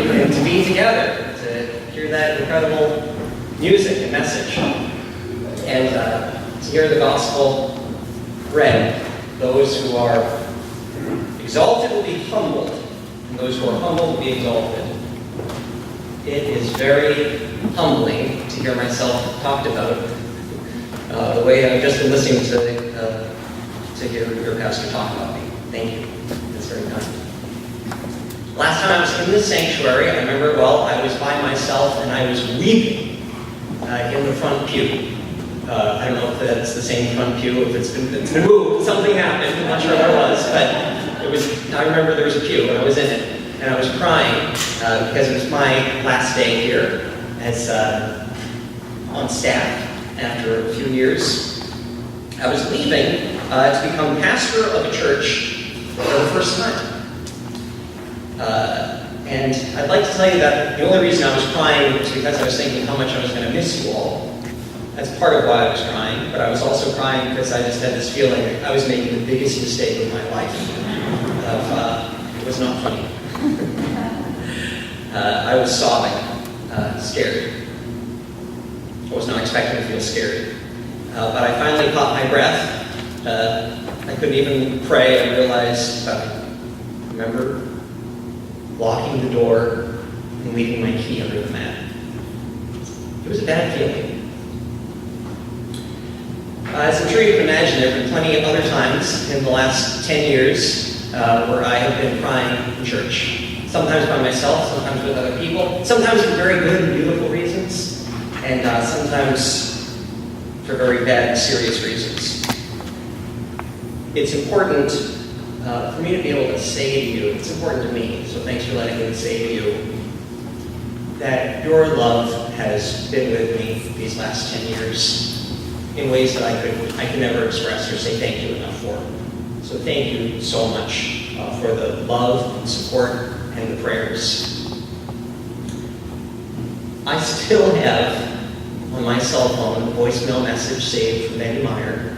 And to be together, to hear that incredible music and message, and to hear the gospel read. Those who are exalted will be humbled, and those who are humbled will be exalted. It is very humbling to hear myself talked about the way I've just been listening to hear your pastor talk about me. Thank you. That's very kind. Last time I was in this sanctuary, I remember, I was by myself and I was weeping in the front pew. I don't know if that's the same front pew, if it's been moved, something happened, I'm not sure what it was, but I remember there was a pew and I was in it. And I was crying because it was my last day here as on staff after a few years. I was leaving to become pastor of a church for the first time. And I'd like to tell you that the only reason I was crying was because I was thinking how much I was going to miss you all. That's part of why I was crying, but I was also crying because I just had this feeling I was making the biggest mistake of my life. It was not funny. I was sobbing, scared. I was not expecting to feel scared. But I finally caught my breath. I couldn't even pray. I realized, remember locking the door and leaving my key under the mat. It was a bad feeling. As I'm sure you can imagine, there have been plenty of other times in the last 10 years where I have been crying in church. Sometimes by myself, sometimes with other people, sometimes for very good and beautiful reasons, and sometimes for very bad and serious reasons. It's important for me to be able to say to you, it's important to me, so thanks for letting me say to you, that your love has been with me these last 10 years in ways that I can never express or say thank you enough for. So thank you so much for the love and support and the prayers. I still have on my cell phone a voicemail message saved from Betty Meyer,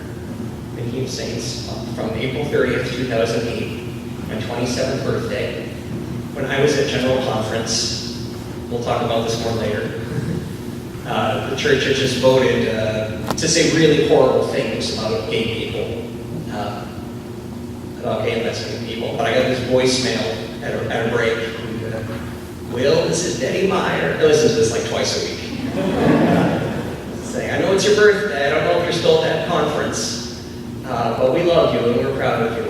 Thinking of Saints, from April 30th, 2008, my 27th birthday, when I was at General Conference. We'll talk about this more later. The church had just voted to say really horrible things about gay people, about gay and lesbian people, but I got this voicemail at a break. Will, this is Betty Meyer. I listen to this like twice a week. Saying, I know it's your birthday. I don't know if you're still at that conference, but we love you and we're proud of you.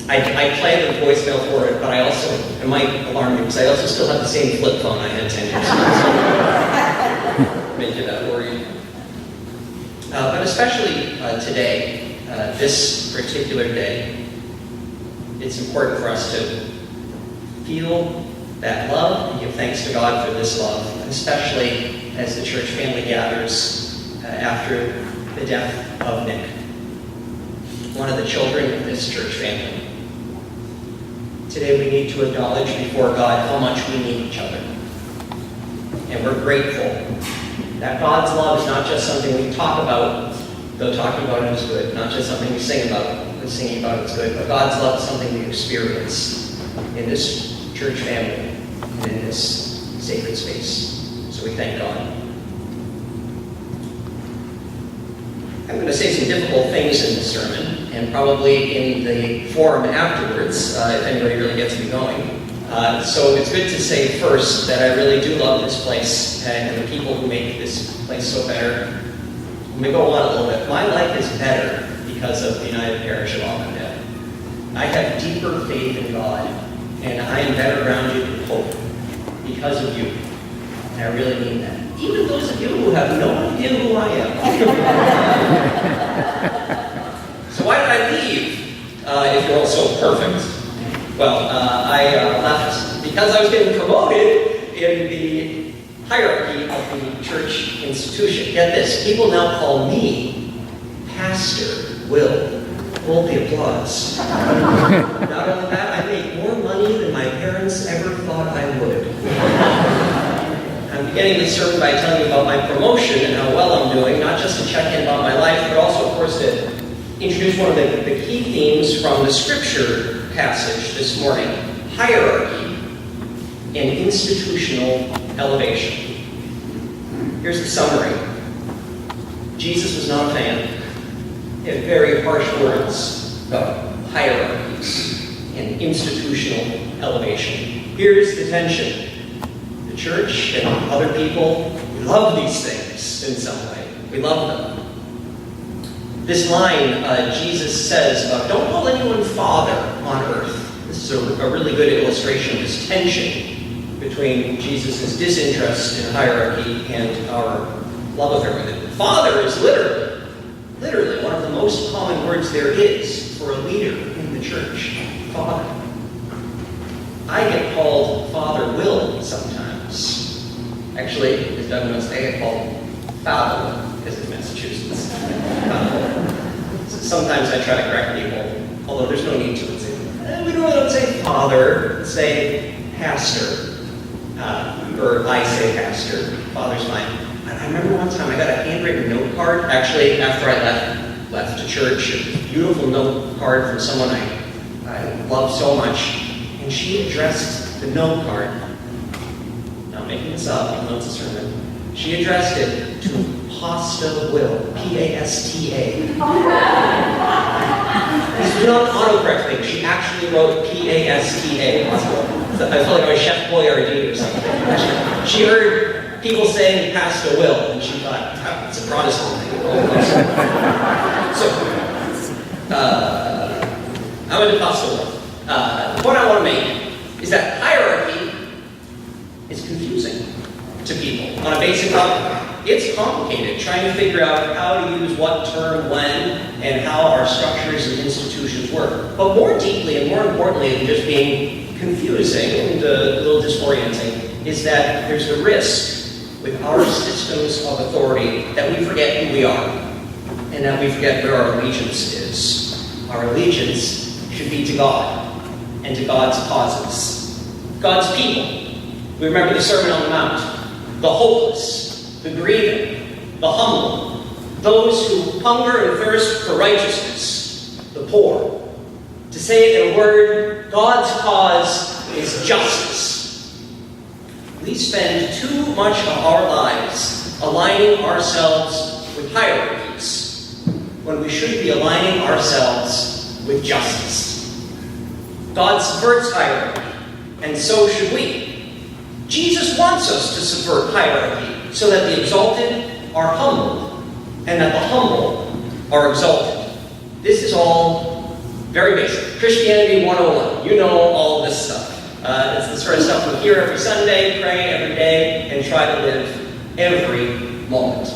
I played the voicemail for it, but I also, it might alarm you, because I also still have the same flip phone I had 10 years ago. Make you that worried. But especially today, this particular day, it's important for us to feel that love and give thanks to God for this love, especially as the church family gathers after the death of Nick, one of the children of this church family. Today we need to acknowledge before God how much we need each other. And we're grateful that God's love is not just something we talk about, though talking about it is good, not just something we sing about, but singing about it is good, but God's love is something we experience in this church family and in this sacred space. So we thank God. I'm going to say some difficult things in this sermon, and probably in the forum afterwards, if anybody really gets me going. So it's good to say first that I really do love this place and the people who make this place so better. Let me go on a little bit. My life is better because of the United Parish of Auburndale. I have deeper faith in God, and I am better grounded in hope because of you. And I really mean that. Even those of you who have no idea who I am. So why did I leave if you're all so perfect? Well, I left because I was getting promoted in the hierarchy of the church institution. Get this, people now call me Pastor Will. Hold the applause. Not only that, I make more money than my parents ever thought I would. I'm beginning this sermon by telling you about my promotion and how well I'm doing, not just to check in about my life, but also, of course, to introduce one of the key themes from the scripture passage this morning, hierarchy. and institutional elevation. Here's the summary. Jesus was not a fan. He had very harsh words about hierarchies and institutional elevation. Here's the tension. The church and other people, we love these things in some way. We love them. This line Jesus says about, don't call anyone father on earth. This is a really good illustration of this tension between Jesus' disinterest in hierarchy and our love affair with it. Father is literally one of the most common words there is for a leader in the church. Father. I get called Father Will sometimes. Actually, as Doug knows, I get called Father because of Massachusetts. Sometimes I try to correct people, although there's no need to. We don't say father, say pastor. Or I say pastor, father's fine. I remember one time I got a handwritten note card, actually after I left the church, a beautiful note card from someone I love so much, and she addressed the note card, not making this up, even though it's a sermon, she addressed it to Pasta Will, P-A-S-T-A. This was not an autocorrect thing. She actually wrote P-A-S-T-A. I felt like I was Chef Boyardee or something. She heard people saying Pasta Will, and she thought, oh, it's a Protestant thing. So, I went to Pasta Will. The point I want to make is that hierarchy is confusing to people on a basic level. It's complicated trying to figure out how to use what term when and how our structures and institutions work. But more deeply and more importantly than just being confusing and a little disorienting is that there's a risk with our systems of authority that we forget who we are and that we forget where our allegiance is. Our allegiance should be to God and to God's causes. God's people. We remember the Sermon on the Mount. The hopeless, the grieving, the humble, those who hunger and thirst for righteousness, the poor. To say it in a word, God's cause is justice. We spend too much of our lives aligning ourselves with hierarchies when we should be aligning ourselves with justice. God subverts hierarchy, and so should we. Jesus wants us to subvert hierarchy so that the exalted are humbled and that the humble are exalted. This is all very basic. Christianity 101. You know all this stuff. It's the sort of stuff we hear every Sunday, pray every day, and try to live every moment.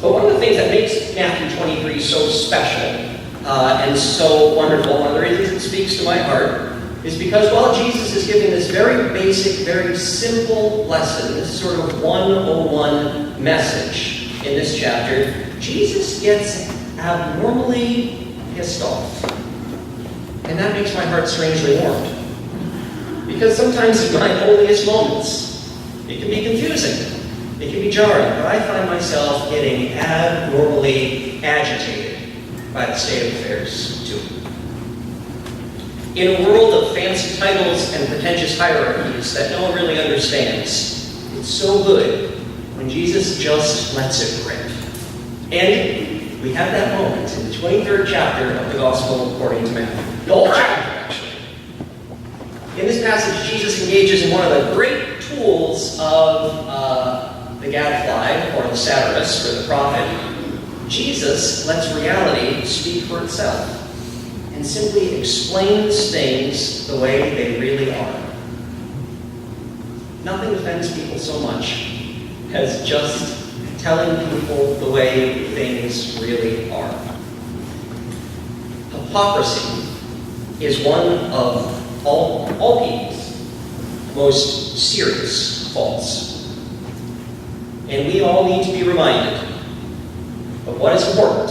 But one of the things that makes Matthew 23 so special and so wonderful, one of the reasons it speaks to my heart, is because while Jesus is giving this very basic, very simple lesson, this sort of 101 message in this chapter, Jesus gets abnormally pissed off. And that makes my heart strangely warmed. Because sometimes in my holiest moments, it can be confusing. It can be jarring. But I find myself getting abnormally agitated by the state of affairs, too. In a world of fancy titles and pretentious hierarchies that no one really understands, it's so good when Jesus just lets it rip. And we have that moment in the 23rd chapter of the Gospel according to Matthew. The whole chapter, actually. In this passage, Jesus engages in one of the great tools of the gadfly, or the satirist, or the prophet. Jesus lets reality speak for itself and simply explains things the way they really are. Nothing offends people so much as just telling people the way things really are. Hypocrisy is one of all people's most serious faults. And we all need to be reminded of what is important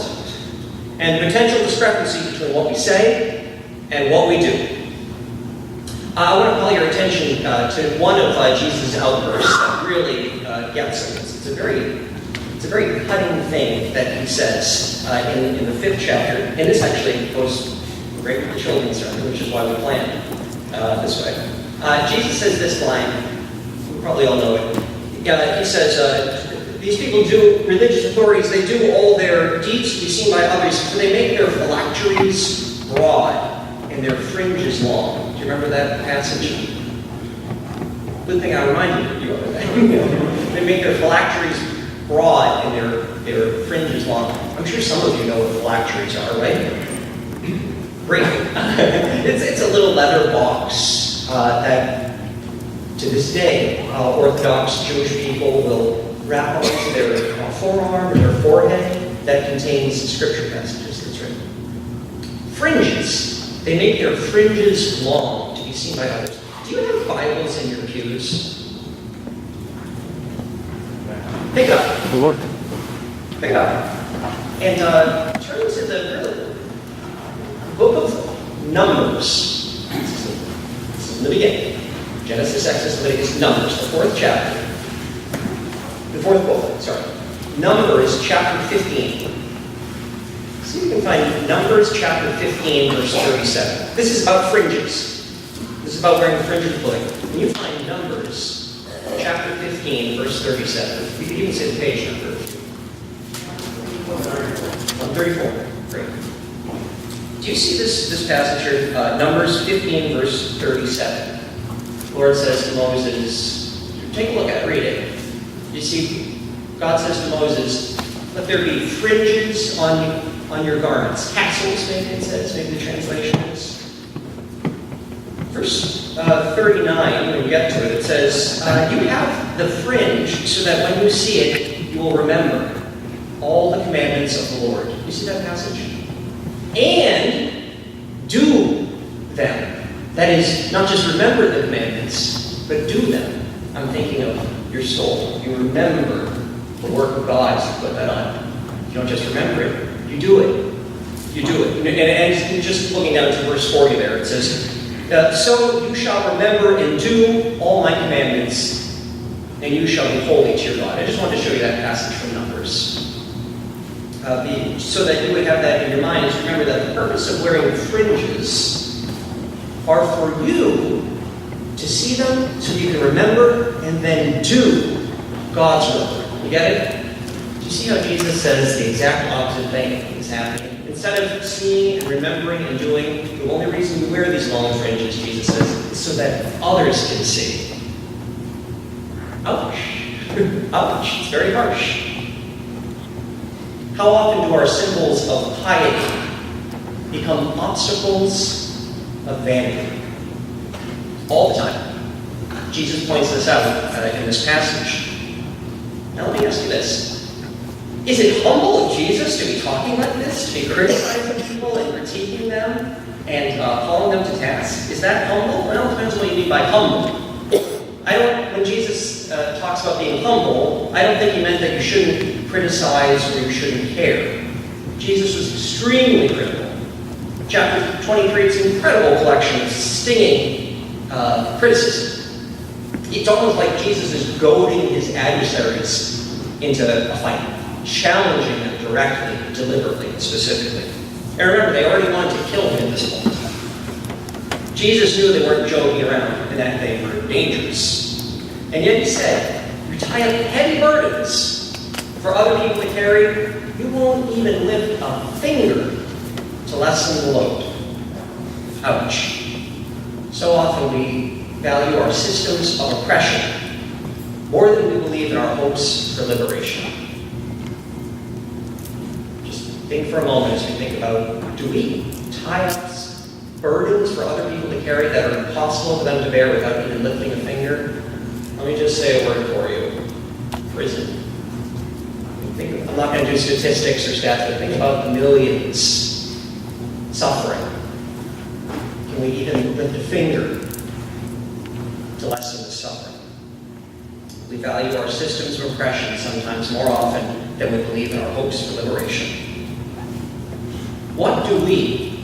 and the potential discrepancy between what we say and what we do. I want to call your attention to one of Jesus' outbursts that really gets it. It's a very cutting thing that he says in the 5th chapter. And this actually goes great with the children's sermon, which is why we planned this way. Jesus says this line. You probably all know it. He says, these people do, religious authorities, they do all their deeds to be seen by others, for they make their phylacteries broad and their fringes long. Do you remember that passage? Good thing I reminded you of it. They make their phylacteries broad and their fringes long. I'm sure some of you know what phylacteries are, right? Great. It's a little leather box that, to this day, Orthodox Jewish people will wrap onto their forearm or their forehead that contains scripture passages. That's right. Fringes. They make their fringes long to be seen by others. Do you have Bibles in your pews? Pick it up. Lord. Pick it up. And turn to the book of Numbers. This is in the beginning. Genesis, Exodus, Leviticus, Numbers, the fourth chapter. The fourth book, sorry. Numbers chapter 15. See if you can find Numbers chapter 15, verse 37. This is about fringes. This is about wearing fringes clothing. When you find Numbers chapter 15, verse 37, you can even say the page number. 134. Great. Do you see this passage here? Numbers 15, verse 37. The Lord says to Moses, take a look at it, read it. You see, God says to Moses, let there be fringes on your garments. Tassels, maybe it says, maybe the translation is. Verse 39, when we get to it, it says, you have the fringe so that when you see it, you will remember all the commandments of the Lord. You see that passage? And do them. That is, not just remember the commandments, but do them. I'm thinking of your soul. You remember the work of God to put that on. You don't just remember it, you do it. You do it. And just looking down to verse 40 there, it says, so you shall remember and do all my commandments, and you shall be holy to your God. I just wanted to show you that passage from Numbers. So that you would have that in your mind, is remember that the purpose of wearing fringes are for you to see them so you can remember and then do God's will. You get it? Do you see how Jesus says the exact opposite thing is happening? Instead of seeing and remembering and doing, the only reason we wear these long fringes, Jesus says, is so that others can see. Ouch. Ouch. It's very harsh. How often do our symbols of piety become obstacles of vanity? All the time. Jesus points this out in this passage. Now let me ask you this. Is it humble of Jesus to be talking like this, to be criticizing people and critiquing them and calling them to task? Is that humble? Well, it depends on what you mean by humble. When Jesus talks about being humble, I don't think he meant that you shouldn't criticize or you shouldn't care. Jesus was extremely critical. Chapter 23 is an incredible collection of stinging criticism. It's almost like Jesus is goading his adversaries into a fight, challenging them directly, deliberately, and specifically. And remember, they already wanted to kill him at this point. Jesus knew they weren't joking around and that they were dangerous. And yet he said, you tie up heavy burdens for other people to carry, you won't even lift a finger to lessen the load. Ouch. So often we value our systems of oppression more than we believe in our hopes for liberation. Just think for a moment as we think about, do we tie up burdens for other people to carry that are impossible for them to bear without even lifting a finger? Let me just say a word for you. Prison. I'm not going to do statistics or stats, but think about millions suffering. Can we even lift a finger to lessen the suffering? We value our systems of oppression sometimes more often than we believe in our hopes for liberation. What do we,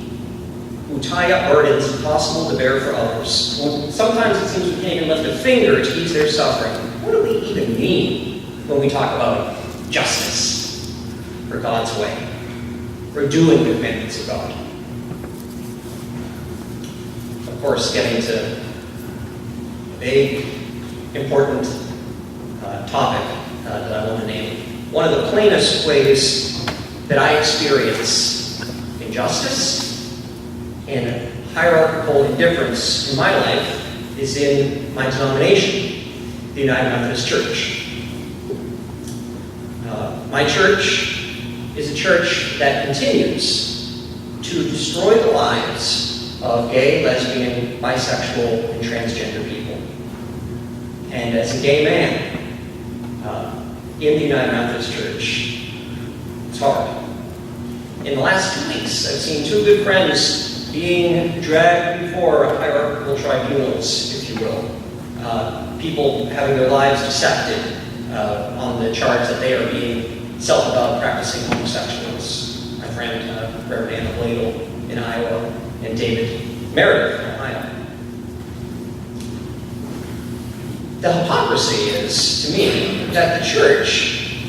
who tie up burdens impossible to bear for others, well, sometimes it seems we can't even lift a finger to ease their suffering, what do we even mean when we talk about justice for God's way, for doing the commandments of God? Of course, getting to big, important topic that I want to name. One of the plainest ways that I experience injustice and hierarchical indifference in my life is in my denomination, the United Methodist Church. My church is a church that continues to destroy the lives of gay, lesbian, bisexual, and transgender people. And as a gay man in the United Methodist Church, it's hard. In the last 2 weeks, I've seen two good friends being dragged before hierarchical tribunals, if you will. People having their lives dissected on the charge that they are being self-avowed practicing homosexuals. My friend, Reverend Anna Bladel in Iowa, and David Meredith in Ohio. The hypocrisy is, to me, that the church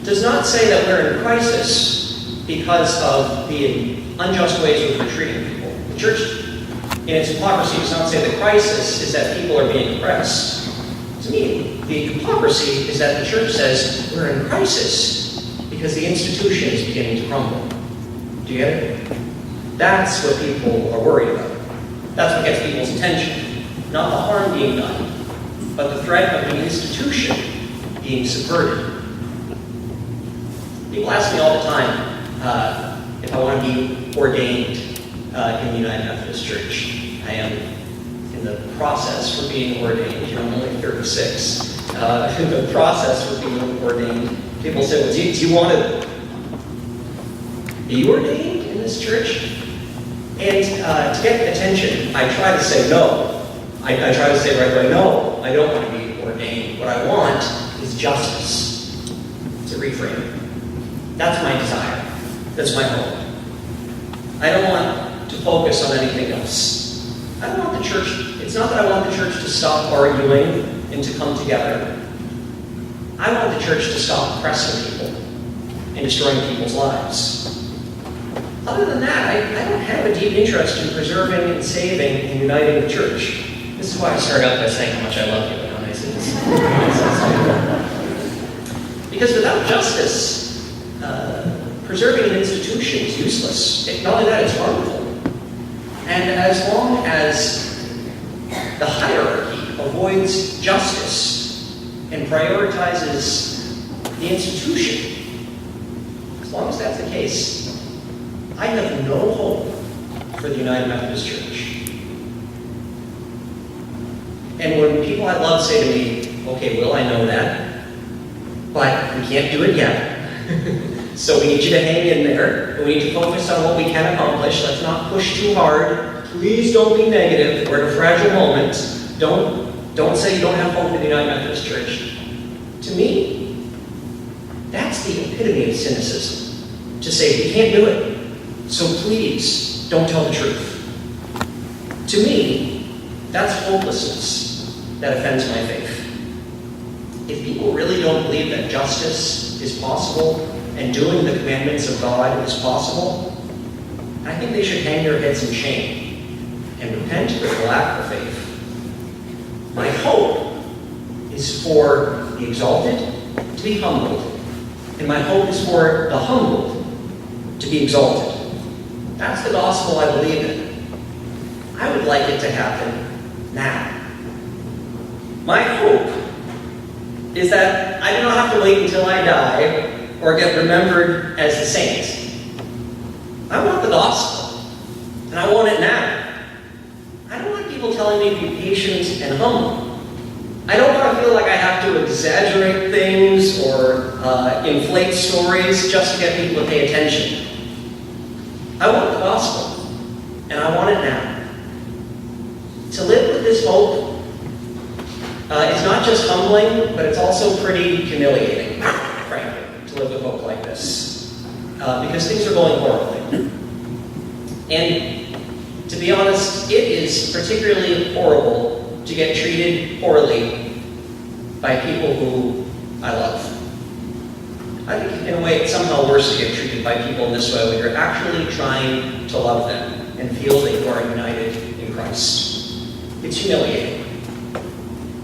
does not say that we're in crisis because of the unjust ways we're treating people. The church, in its hypocrisy, does not say the crisis is that people are being oppressed. To me, the hypocrisy is that the church says we're in crisis because the institution is beginning to crumble. Do you get it? That's what people are worried about. That's what gets people's attention. Not the harm being done, but the threat of the institution being subverted. People ask me all the time if I want to be ordained in the United Methodist Church. I am in the process for being ordained. I'm only 36. In the process for being ordained. People say, well, do you want to be ordained in this church? And to get attention, I try to say no. I try to say right away, no, I don't want to be ordained. What I want is justice. To reframe it. That's my desire. That's my hope. I don't want to focus on anything else. I don't want the church, it's not that I want the church to stop arguing and to come together. I want the church to stop oppressing people and destroying people's lives. Other than that, I don't have a deep interest in preserving and saving and uniting the church. This is why I started out by saying how much I love you and how nice it is. Because without justice, preserving an institution is useless. Not only that, it's harmful. And as long as the hierarchy avoids justice and prioritizes the institution, as long as that's the case, I have no hope for the United Methodist Church. And when people I love say to me, okay, Will, I know that, but we can't do it yet. So we need you to hang in there, and we need to focus on what we can accomplish. Let's not push too hard. Please don't be negative. We're in a fragile moment. Don't say you don't have hope in the United Methodist Church. To me, that's the epitome of cynicism. To say we can't do it, so please don't tell the truth. To me, that's hopelessness that offends my faith. If people really don't believe that justice is possible and doing the commandments of God is possible, I think they should hang their heads in shame and repent for their lack of faith. My hope is for the exalted to be humbled, and my hope is for the humbled to be exalted. That's the gospel I believe in. I would like it to happen now. My hope is that I do not have to wait until I die or get remembered as a saint. I want the gospel, and I want it now. I don't want people telling me to be patient and humble. I don't want to feel like I have to exaggerate things or inflate stories just to get people to pay attention. I want the gospel, and I want it now. To live with this hope is not just humbling, but it's also pretty humiliating, frankly, to live with hope like this. Because things are going horribly. And to be honest, it is particularly horrible to get treated poorly by people who I love. I think in a way it's somehow worse to get treated by people in this way when you're actually trying to love them and feel that you are united in Christ. It's humiliating.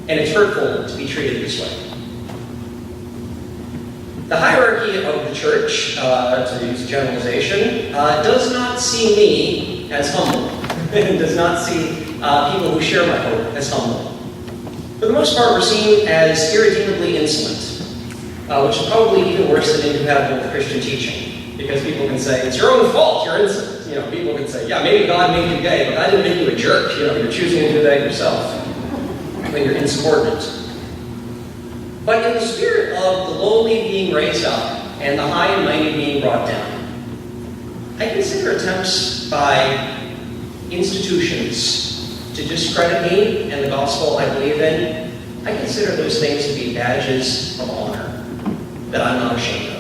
and it's hurtful to be treated this way. The hierarchy of the church, to use generalization, does not see me as humble. It does not see people who share my hope as humble. For the most part, we're seen as irredeemably insolent, which is probably even worse than incompatible with Christian teaching, because people can say, it's your own fault, you're insolent. You know, people can say, yeah, maybe God made you gay, but I didn't make you a jerk. You know, you're choosing to do that yourself when you're insubordinate. But in the spirit of the lowly being raised up and the high and mighty being brought down, I consider attempts by institutions to discredit me and the gospel I believe in, I consider those things to be badges of honor that I'm not ashamed of.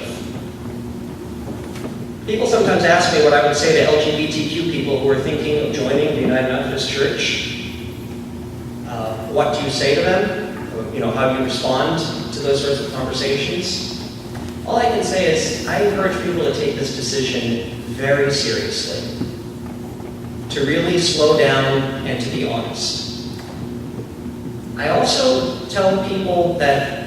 People sometimes ask me what I would say to LGBTQ people who are thinking of joining the United Methodist Church. What do you say to them? You know, how do you respond to those sorts of conversations? All I can say is I encourage people to take this decision very seriously, to really slow down and to be honest. I also tell people that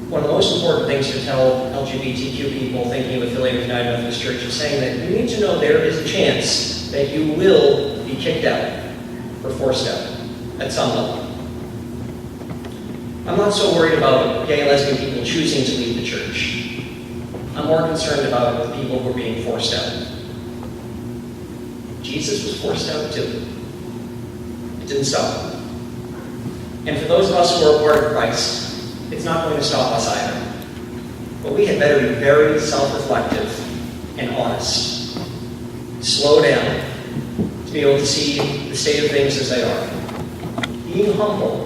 one of the most important things to tell LGBTQ people thinking of affiliating with United Methodist Church is saying that you need to know there is a chance that you will be kicked out or forced out at some level. I'm not so worried about gay and lesbian people choosing to leave the church. I'm more concerned about the people who are being forced out. Jesus was forced out too. It didn't stop him. And for those of us who are part of Christ, it's not going to stop us either. But we had better be very self-reflective and honest. Slow down to be able to see the state of things as they are. Being humble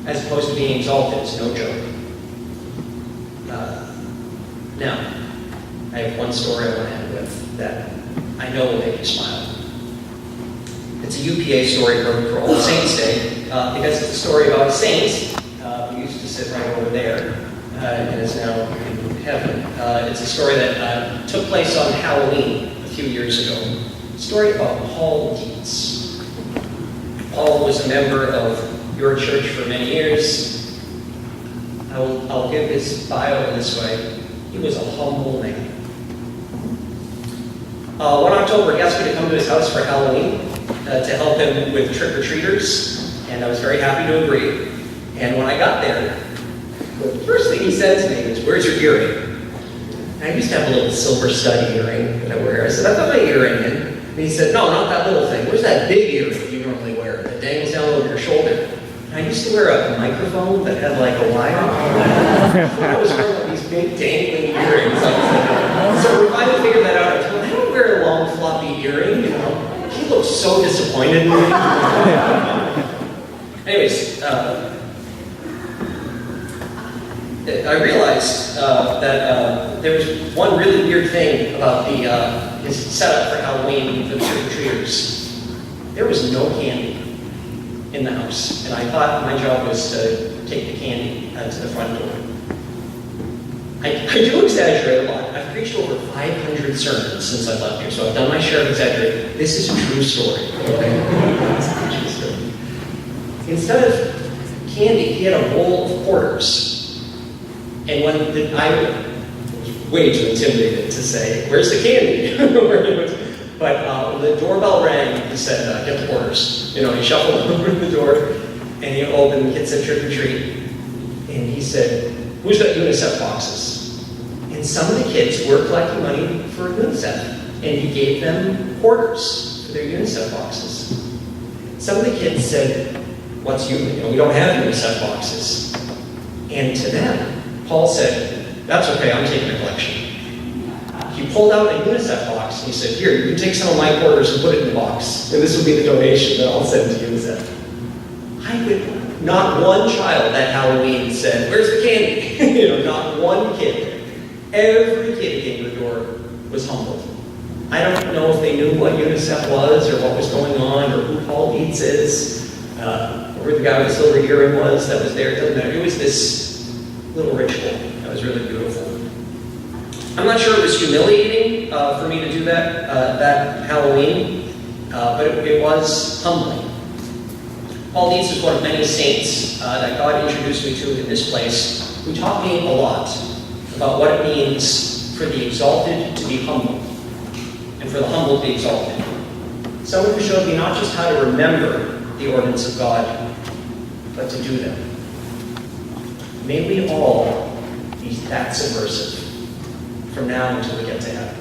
as opposed to being exalted is no joke. Now, I have one story I want to end with that I know will make you smile. It's a UPA story for All Saints Day, because it's a story about a saint who used to sit right over there and is now in heaven. It's a story that took place on Halloween a few years ago. A story about Paul Dietz. Paul was a member of your church for many years. I'll give his bio in this way. He was a humble man. One October, he asked me to come to his house for Halloween to help him with trick-or-treaters, and I was very happy to agree. And when I got there, the first thing he said to me was, "Where's your earring?" And I used to have a little silver stud earring that I wear. I said, "I put my earring in." And he said, "No, not that little thing. Where's that big earring you normally wear that dangles down over your shoulder?" And I used to wear a microphone that had like a wire. I was wearing these big dangling earrings. So we finally figured that out. I told him, "I don't wear a long floppy earring, you know." He looked so disappointed in me. Anyways, I realized that there was one really weird thing about his setup for Halloween for the trick-or-treaters. There was no candy in the house, and I thought my job was to take the candy to the front door. I do exaggerate a lot. I've preached over 500 sermons since I left here, so I've done my share of exaggerating. This is a true story. Okay? It's a true story. Instead of candy, he had a bowl of quarters. And when I was way too intimidated to say, "Where's the candy?" But when the doorbell rang, he said, "Get the quarters." You know, he shuffled over to the door, and he opened, the kid said, "Trick or treat." And he said, "Who's got UNICEF boxes?" And some of the kids were collecting money for UNICEF, and he gave them quarters for their UNICEF boxes. Some of the kids said, "What's you know, we don't have UNICEF boxes." And to them, Paul said, "That's okay, I'm taking a collection." He pulled out a UNICEF box, and he said, "Here, you can take some of my quarters and put it in the box, and this will be the donation that I'll send to UNICEF." Not one child that Halloween said, "Where's the candy?" You know, not one kid. Every kid who came to the door was humbled. I don't know if they knew what UNICEF was or what was going on or who Paul Dietz is, or who the guy with the silver earring was that was there. It doesn't matter. It was this little ritual that was really beautiful. I'm not sure it was humiliating for me to do that Halloween, but it was humbling. Paul Dietz is one of many saints that God introduced me to in this place, who taught me a lot about what it means for the exalted to be humble, and for the humble to be exalted. Someone who showed me not just how to remember the ordinance of God, but to do them. May we all be that subversive from now until we get to heaven.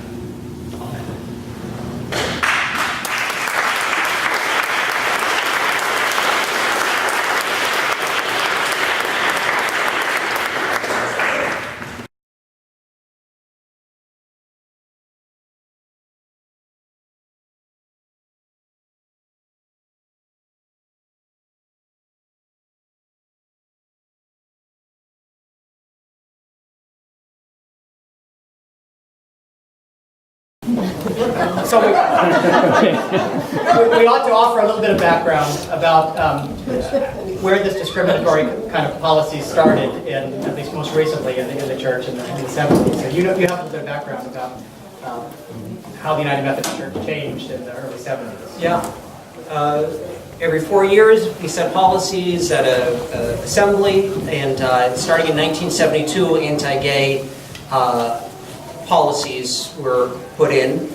So we ought to offer a little bit of background about where this discriminatory kind of policy started, at least most recently in the church in the 70s. So you have a little bit of background about how the United Methodist Church changed in the early 70s. Yeah. Every 4 years, we set policies at an assembly, and starting in 1972, anti-gay policies were put in.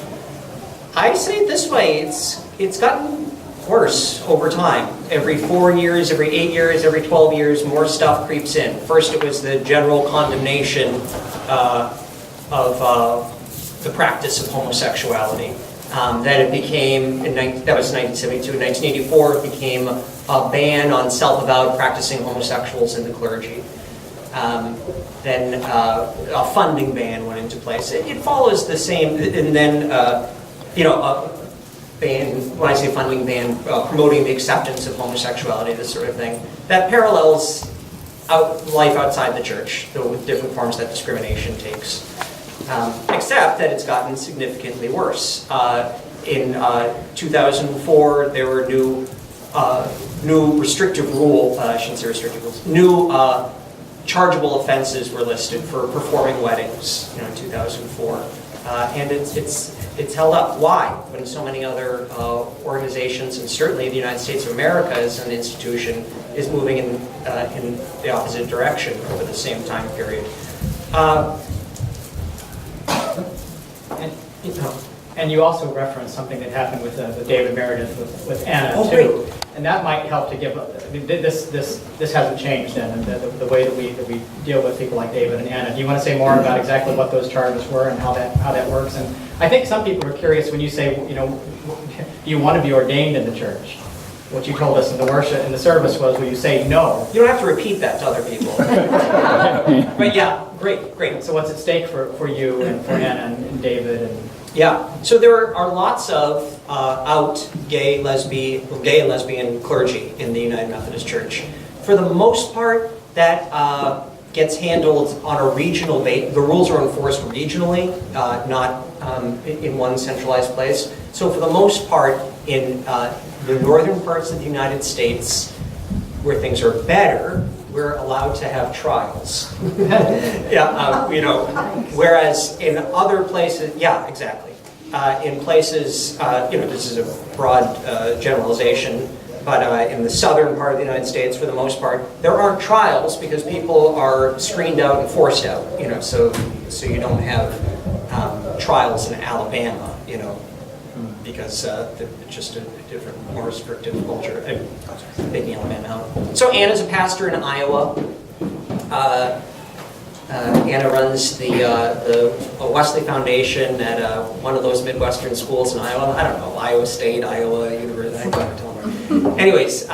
I say it this way, it's gotten worse over time. Every 4 years, every 8 years, every 12 years, more stuff creeps in. First, it was the general condemnation of the practice of homosexuality. Then it became, that was 1972. In 1984, it became a ban on self-avowed practicing homosexuals in the clergy. Then a funding ban went into place. It follows the same, and then, a ban, when I say funding ban, promoting the acceptance of homosexuality, this sort of thing. That parallels life outside the church, though with different forms that discrimination takes. Except that it's gotten significantly worse. In 2004, there were new restrictive rules, I shouldn't say restrictive rules, new chargeable offenses were listed for performing weddings, in 2004. And it's held up. Why? When so many other organizations, and certainly the United States of America as an institution, is moving in the opposite direction over the same time period. And you also referenced something that happened with David Meredith with Anna too, great. And that might help to give. I mean, this hasn't changed then, and the way that we deal with people like David and Anna. Do you want to say more about exactly what those charges were and how that works? And I think some people are curious when you say, do you want to be ordained in the church? What you told us in the worship in the service was, when you say no. You don't have to repeat that to other people. But yeah, great. So what's at stake for you and for Anna and David and? Yeah, so there are lots of out gay and lesbian clergy in the United Methodist Church. For the most part, that gets handled on a regional basis. The rules are enforced regionally, not in one centralized place. So for the most part, in the northern parts of the United States, where things are better, we're allowed to have trials. Whereas in other places, yeah, exactly. In places, this is a broad generalization, but in the southern part of the United States, for the most part, there aren't trials because people are screened out and forced out. So you don't have trials in Alabama. Because it's just a different, more restrictive culture. Making Alabama out. So Anna's a pastor in Iowa. Anna runs the Wesley Foundation at one of those Midwestern schools in Iowa. I don't know, Iowa State, Iowa University. I can't tell them. Anyways,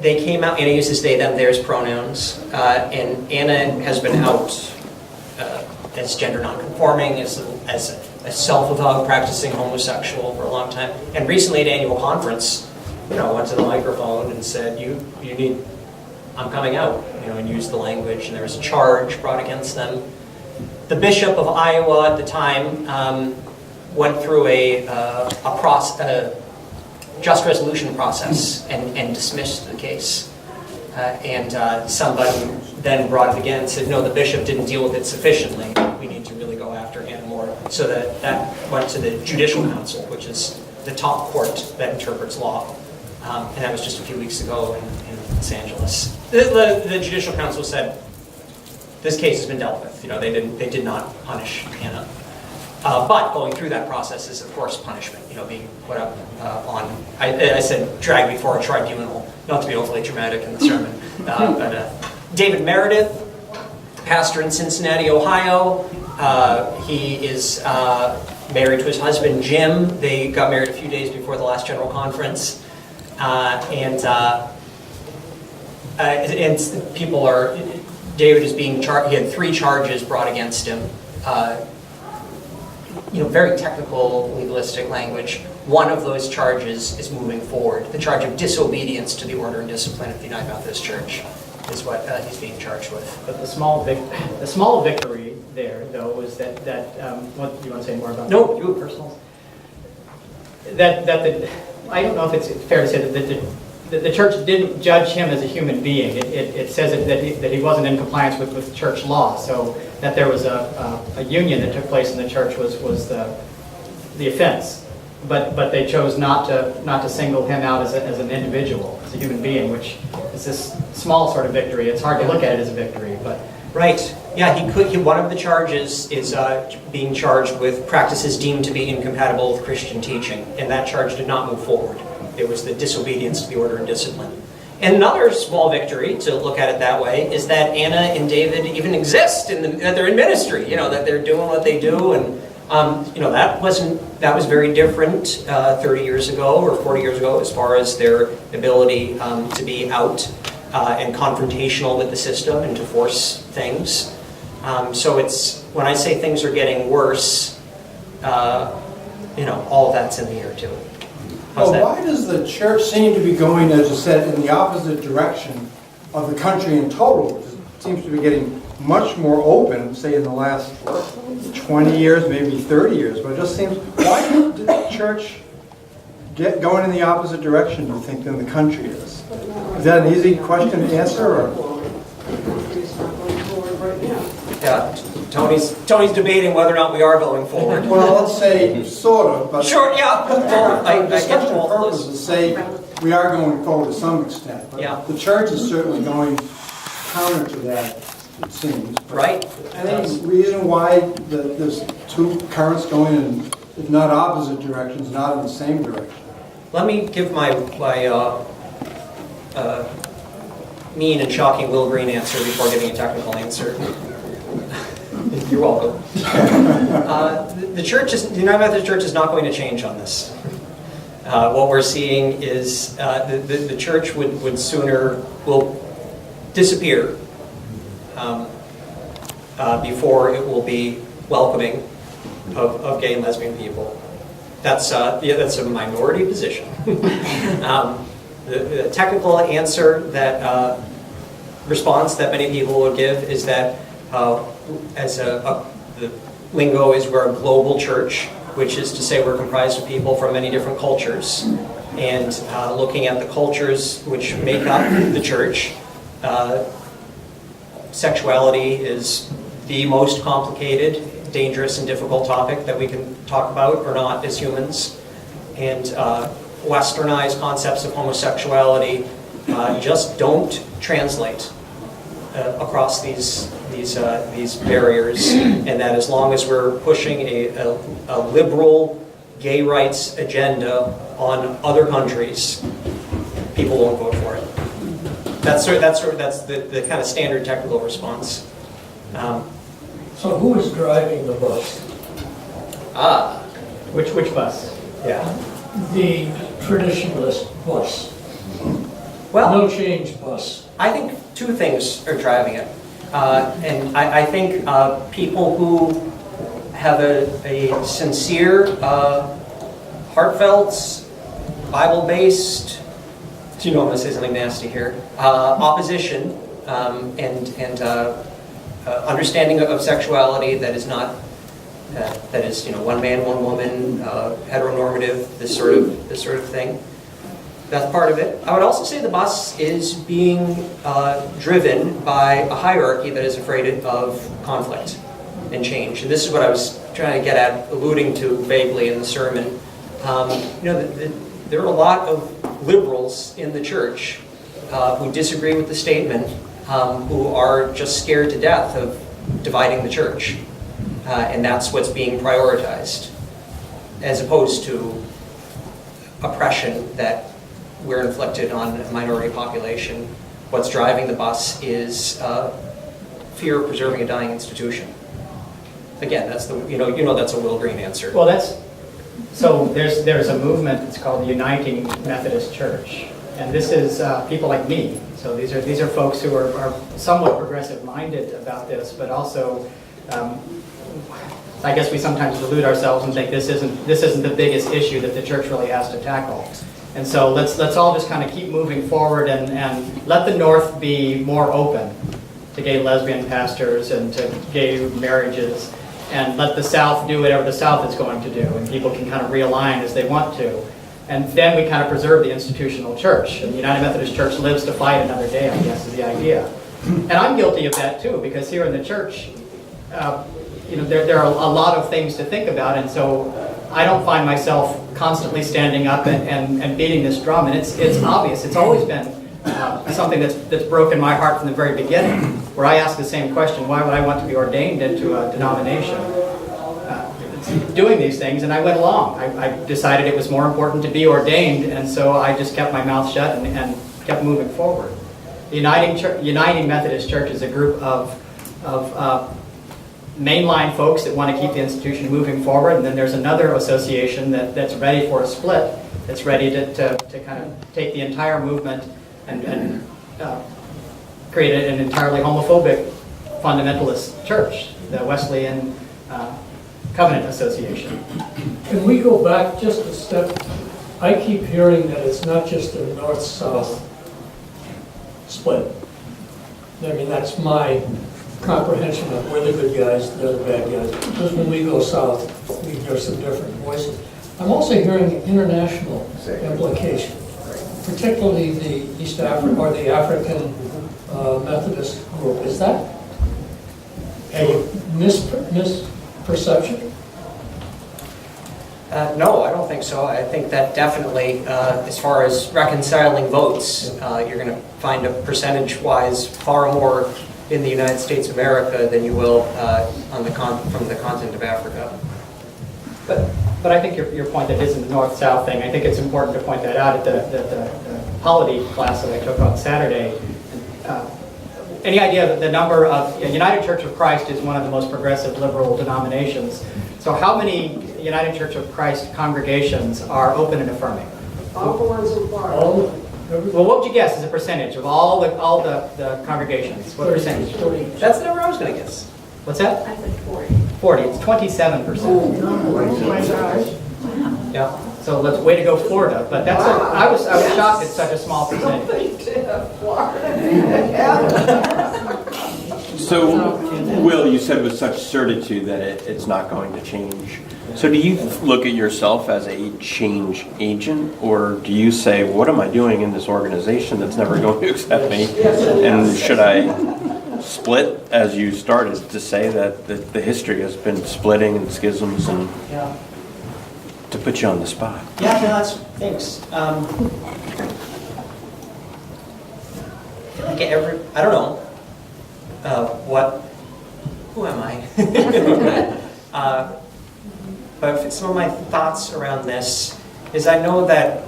they came out. Anna uses they, them, theirs pronouns, and Anna has been out as gender nonconforming, as a self-avowed practicing homosexual for a long time. And recently at annual conference, went to the microphone and said, I'm coming out, and used the language, and there was a charge brought against them. The Bishop of Iowa at the time went through a just resolution process and dismissed the case. And somebody then brought it again and said, no, the bishop didn't deal with it sufficiently. We need to really go after Anna more. So that went to the Judicial Council, which is the top court that interprets law. And that was just a few weeks ago in Los Angeles. The Judicial Council said, this case has been dealt with. They did not punish Anna. But going through that process is, of course, punishment, being put up on, I said drag before a tribunal, not to be overly dramatic in the sermon. But David Meredith, pastor in Cincinnati, Ohio, he is married to his husband, Jim. They got married a few days before the last General Conference. And people are, David is being charged, he had 3 charges brought against him. Very technical, legalistic language. One of those charges is moving forward. The charge of disobedience to the order and discipline of the United Methodist Church is what he's being charged with. But the small victory there, though, was that what do you want to say more about? No, you personal. I don't know if it's fair to say that the church didn't judge him as a human being. It says that he wasn't in compliance with church law. So that there was a union that took place in the church was the offense. But they chose not to single him out as an individual, as a human being, which is this small sort of victory. It's hard to look at it as a victory, but right. Yeah, one of the charges is being charged with practices deemed to be incompatible with Christian teaching, and that charge did not move forward. It was the disobedience to the order and discipline. And another small victory, to look at it that way, is that Anna and David even exist, that they're in ministry, that they're doing what they do, and that was very different 30 years ago or 40 years ago as far as their ability to be out and confrontational with the system and to force things. So when I say things are getting worse, all of that's in the air too. Why does the church seem to be going, as you said, in the opposite direction of the country in total? It seems to be getting much more open, say in the last 20 years, maybe 30 years. But it just seems, why did the church get going in the opposite direction, do you think, than the country is? Is that an easy question to answer? Or? Yeah, Tony's debating whether or not we are going forward. Well, let's say sort of. But sure, yeah. The discussion purpose is to say we are going forward to some extent. But yeah. The church is certainly going counter to that, it seems. But right. Any reason why there's 2 currents going in, if not opposite directions, not in the same direction? Let me give my mean and shocking Will Green answer before giving a technical answer. You're welcome. The United Methodist Church is not going to change on this. What we're seeing is the church will disappear before it will be welcoming of gay and lesbian people. That's a minority position. The technical answer that response that many people would give is that the lingo is we're a global church, which is to say we're comprised of people from many different cultures. And looking at the cultures which make up the church, sexuality is the most complicated, dangerous, and difficult topic that we can talk about or not as humans. And westernized concepts of homosexuality just don't translate across these barriers, and that as long as we're pushing a liberal gay rights agenda on other countries, people won't vote for it. That's the kind of standard technical response. So who is driving the bus? which bus? Yeah. The traditionalist bus. Well, No change bus. I think 2 things are driving it. And I think people who have a sincere, heartfelt, Bible-based, I'm going to say something nasty here, opposition and understanding of sexuality that is not, that is, one man, one woman, heteronormative, this sort of thing. That's part of it. I would also say the bus is being driven by a hierarchy that is afraid of conflict and change. And this is what I was trying to get at, alluding to vaguely in the sermon. There are a lot of liberals in the church who disagree with the statement, who are just scared to death of dividing the church. And that's what's being prioritized, as opposed to oppression that we're inflicted on a minority population. What's driving the bus is fear of preserving a dying institution. Again, that's the that's a Will Green answer. Well, so there's a movement that's called the Uniting Methodist Church, and this is people like me. So these are folks who are somewhat progressive-minded about this, but also, I guess we sometimes delude ourselves and think this isn't the biggest issue that the church really has to tackle. And so let's all just kind of keep moving forward and let the North be more open to gay and lesbian pastors and to gay marriages, and let the South do whatever the South is going to do, and people can kind of realign as they want to. And then we kind of preserve the institutional church. And the United Methodist Church lives to fight another day, I guess, is the idea. And I'm guilty of that too, because here in the church, there are a lot of things to think about, and so I don't find myself constantly standing up and beating this drum. And it's obvious. It's always been something that's broken my heart from the very beginning, where I ask the same question: why would I want to be ordained into a denomination? Doing these things, and I went along. I decided it was more important to be ordained, and so I just kept my mouth shut and kept moving forward. The Uniting Methodist Church is a group of mainline folks that want to keep the institution moving forward, and then there's another association that's ready for a split, that's ready to kind of take the entire movement and create an entirely homophobic fundamentalist church, the Wesleyan Covenant Association. Can we go back just a step? I keep hearing that it's not just a north-south split. I mean, that's my comprehension of we're the good guys, they're the bad guys. Because when we go south, we hear some different voices. I'm also hearing international implication, particularly the East African or the African Methodist group. Is that a misperception? No, I don't think so. I think that definitely, as far as reconciling votes, you're going to find a percentage-wise far more in the United States of America than you will from the continent of Africa. But I think your point that isn't the north-south thing, I think it's important to point that out at the polity class that I took on Saturday. Any idea that the number of United Church of Christ is one of the most progressive liberal denominations. So how many United Church of Christ congregations are open and affirming? All the ones in Florida. Well, what would you guess is a percentage of all the congregations? What percentage? That's the number I was going to guess. What's that? I said 40. 40. It's 27%. Oh my gosh. Yeah. So let's way to go, Florida. But that's I was shocked it's such a small percentage. So, Will, you said with such certitude that it's not going to change. So do you look at yourself as a change agent, or do you say, what am I doing in this organization that's never going to accept me? And should I split, as you started to say, that the history has been splitting and schisms, and Yeah. to put you on the spot? Yeah, no, thanks. I feel like I don't know. Who am I? But some of my thoughts around this is I know that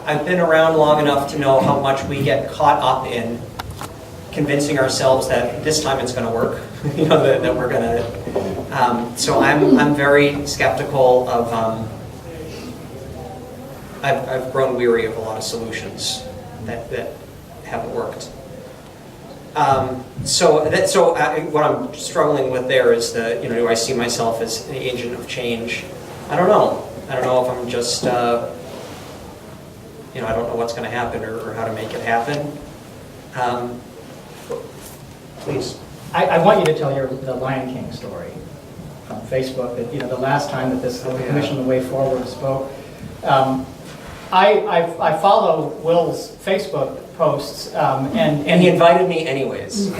I've been around long enough to know how much we get caught up in convincing ourselves that this time it's going to work, that we're going to. So I'm very skeptical of. I've grown weary of a lot of solutions that haven't worked. What I'm struggling with there is do I see myself as an agent of change? I don't know. I don't know if I'm just, I don't know what's going to happen or how to make it happen. Please. I want you to tell the Lion King story on Facebook. That the last time that this Commission on the Way Forward spoke. I follow Will's Facebook posts, And he invited me anyways.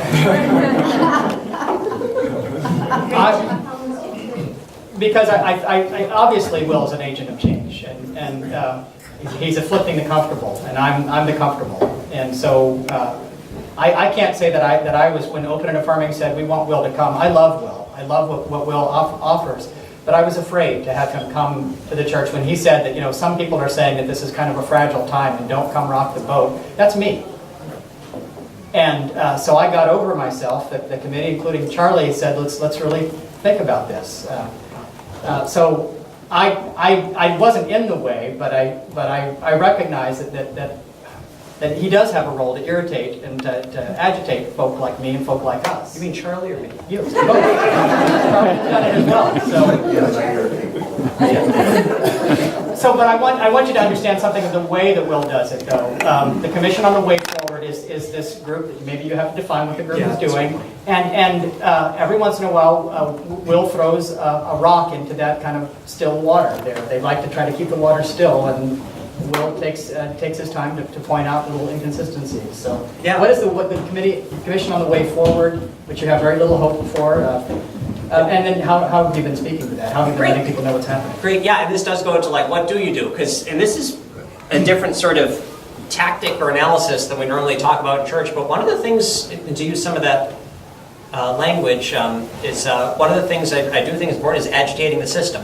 Because I obviously Will's an agent of change, and He's afflicting the comfortable, and I'm the comfortable. And so I can't say that I was, when Open and Affirming said we want Will to come, I love Will. I love what Will offers. But I was afraid to have him come to the church when he said that, you know, some people are saying that this is kind of a fragile time and don't come rock the boat. That's me. And so I got over myself. The committee, including Charlie, said, let's really think about this. So I wasn't in the way, but I recognize that he does have a role to irritate and to agitate folk like me and folk like us. You mean Charlie or me? You, both. Charlie's done it as well. So, but I want you to understand something of the way that Will does it, though. The Commission on the Way Forward is this group that maybe you have to define what the group is doing, and every once in a while, Will throws a rock into that kind of still water there. They like to try to keep the water still, and Will takes his time to point out little inconsistencies. So, what is what the Commission on the Way Forward, which you have very little hope for, and then how have you been speaking to that? How have you been letting people know what's happening? Great, yeah, and this does go into like, what do you do? And this is a different sort of tactic or analysis than we normally talk about in church, but one of the things, and to use some of that language, is one of the things I do think is important is agitating the system,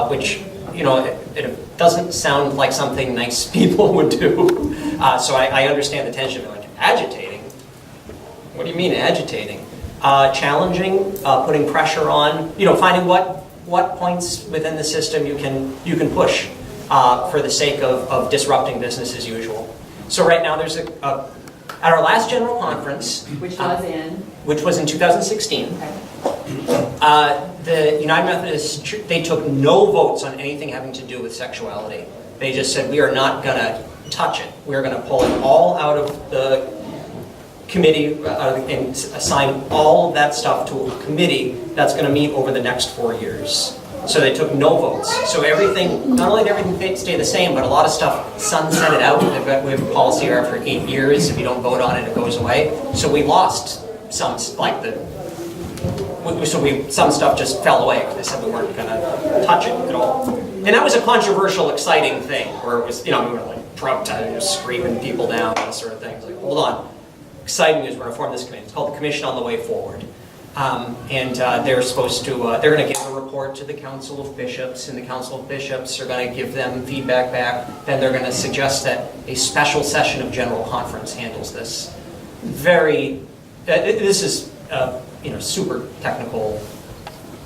which, you know, it doesn't sound like something nice people would do. So I understand the tension. Like, agitating? What do you mean agitating? Challenging, putting pressure on, you know, finding what points within the system you can push for the sake of disrupting business as usual. So right now there's at our last general conference, Which was in? Which was in 2016. Okay. The United Methodist Church, they took no votes on anything having to do with sexuality. They just said, we are not going to touch it. We're going to pull it all out of the committee and assign all of that stuff to a committee that's going to meet over the next 4 years. So they took no votes. So everything, not only did everything stay the same, but a lot of stuff sunsetted out. We have a policy here after 8 years. If you don't vote on it, it goes away. So we lost some, like some stuff just fell away because they said we weren't going to touch it at all. And that was a controversial, exciting thing where it was, you know, we were like protesting, screaming people down, that sort of thing. It's like, hold on. Exciting news, we're going to form this committee. It's called the Commission on the Way Forward. They're supposed to, they're going to give a report to the Council of Bishops, and the Council of Bishops are going to give them feedback back. Then they're going to suggest that a special session of General Conference handles this. This is, you know, super technical,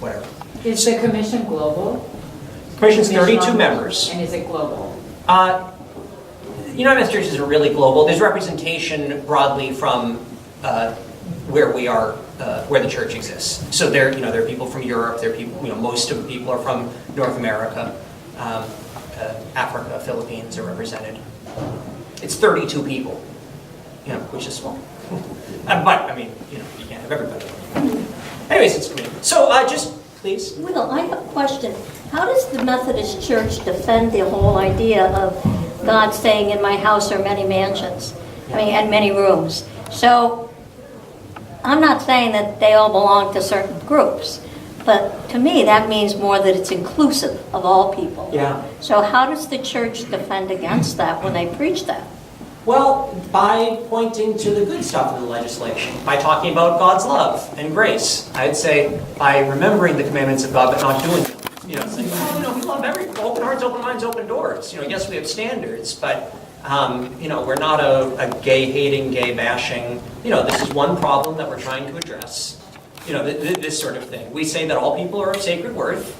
whatever. Is the commission global? The Commission's Commission 32 on- members. And is it global? United Methodist Churches are really global. There's representation broadly from where we are, where the church exists. So there are people from Europe. There are people, you know, most of the people are from North America, Africa, Philippines are represented. It's 32 people, you know, which is small. But I mean, you know, you can't have everybody. Anyways, it's community. So just please. Will, I have a question. How does the Methodist Church defend the whole idea of God saying, in my house are many mansions, and many rooms? So, I'm not saying that they all belong to certain groups, but to me that means more that it's inclusive of all people. Yeah. So how does the church defend against that when they preach that? Well, by pointing to the good stuff in the legislation, by talking about God's love and grace. I'd say by remembering the commandments of God but not doing them. You know, saying, well, you know, we love open hearts, open minds, open doors. You know, yes, we have standards, but you know, we're not a gay-hating, gay-bashing. You know, this is one problem that we're trying to address. You know, this sort of thing. We say that all people are of sacred worth,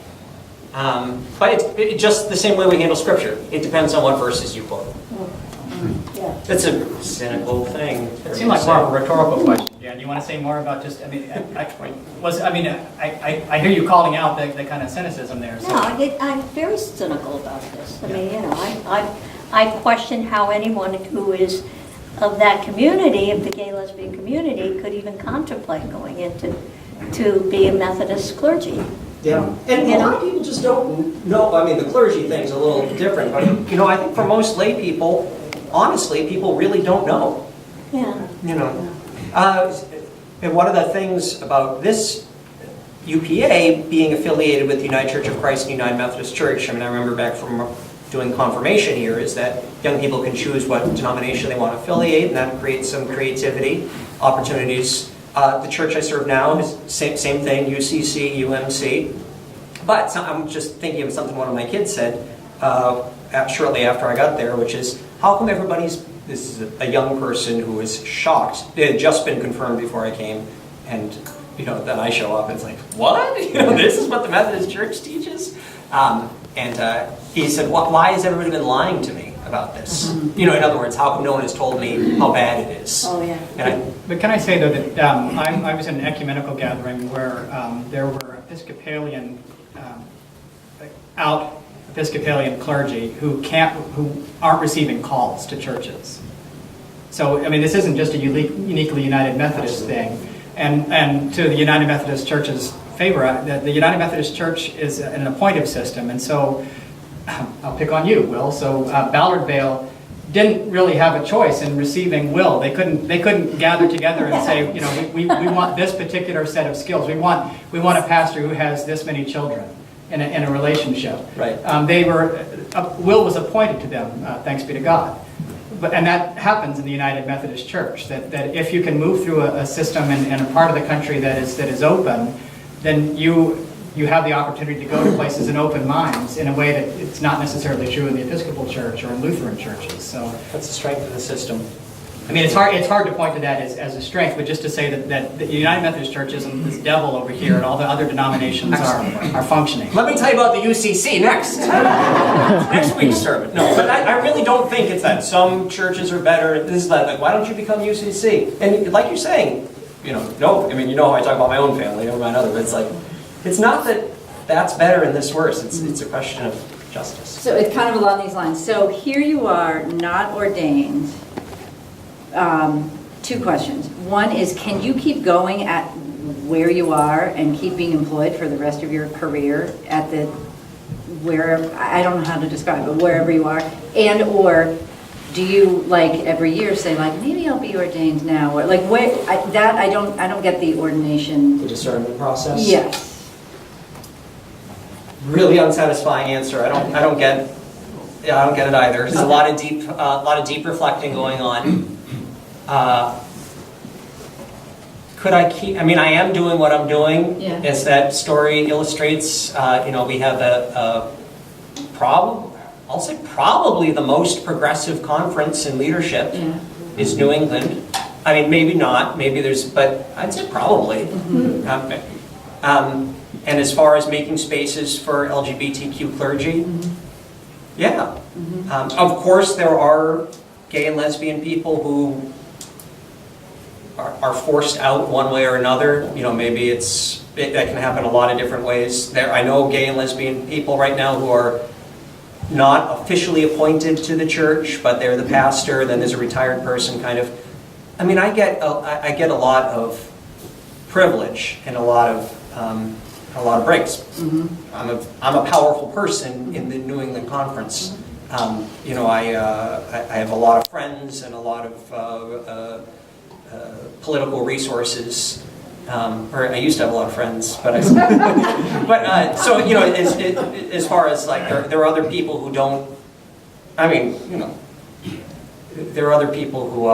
but it's just the same way we handle Scripture. It depends on what verses you quote. Yeah. It's a cynical thing. It seemed like more of a rhetorical question. Yeah, do you want to say more about just, I hear you calling out the kind of cynicism there. So. No, I'm very cynical about this. I mean, you know, I question how anyone who is of that community, of the gay lesbian community, could even contemplate going into to be a Methodist clergy. Yeah, and a lot of people just don't know. I mean, the clergy thing's a little different, but you know, I think for most lay people, honestly, people really don't know. Yeah. You know, and one of the things about this UPA being affiliated with the United Church of Christ and United Methodist Church, I mean, I remember back from doing confirmation here is that young people can choose what denomination they want to affiliate, and that creates some creativity, opportunities. The church I serve now is same thing, UCC, UMC. But I'm just thinking of something one of my kids said shortly after I got there, which is, how come this is a young person who is shocked. It had just been confirmed before I came, and then I show up and it's like, what? This is what the Methodist Church teaches? He said, why has everybody been lying to me about this? In other words, how come no one has told me how bad it is? Oh, yeah. But can I say, though, that I was in an ecumenical gathering where there were Episcopalian, out Episcopalian clergy who aren't receiving calls to churches. So, I mean, this isn't just a uniquely United Methodist thing. And to the United Methodist Church's favor, the United Methodist Church is an appointive system, and so I'll pick on you, Will. So Ballard Vale didn't really have a choice in receiving Will. They couldn't gather together and say, we want this particular set of skills. We want a pastor who has this many children in a relationship. Right. Will was appointed to them, thanks be to God. And that happens in the United Methodist Church, that if you can move through a system and a part of the country that is open, then you have the opportunity to go to places in open minds in a way that it's not necessarily true in the Episcopal Church or in Lutheran churches. So That's the strength of the system. I mean, it's hard to point to that as a strength, but just to say that the United Methodist Church isn't this devil over here, and all the other denominations are functioning. Let me tell you about the UCC next. Next week's sermon. No, but I really don't think it's that some churches are better. This is like, why don't you become UCC? And like you're saying, no, I mean, how I talk about my own family, never mind other, but it's like, it's not that that's better and this worse. It's a question of justice. So it's kind of along these lines. So here you are, not ordained. Two questions. One is, can you keep going at where you are and keep being employed for the rest of your career at wherever, I don't know how to describe it, wherever you are? And or do you every year say maybe I'll be ordained now? Or I don't get the ordination. The discernment process? Yes. Really unsatisfying answer. I don't get it either. There's a lot of deep reflecting going on. Could I keep? I mean, I am doing what I'm doing. Yeah. As that story illustrates, we have a problem. I'll say probably the most progressive conference in leadership is New England. I mean, maybe not. Maybe but I'd say probably. And as far as making spaces for LGBTQ clergy, yeah. Of course, there are gay and lesbian people who are forced out one way or another. Maybe that can happen a lot of different ways. I know gay and lesbian people right now who are not officially appointed to the church, but they're the pastor. Then there's a retired person, kind of. I mean, I get a lot of privilege and a lot of breaks. I'm a powerful person in the New England Conference. I have a lot of friends and a lot of political resources. Or I used to have a lot of friends, but so as far as there are other people who don't. I mean, there are other people who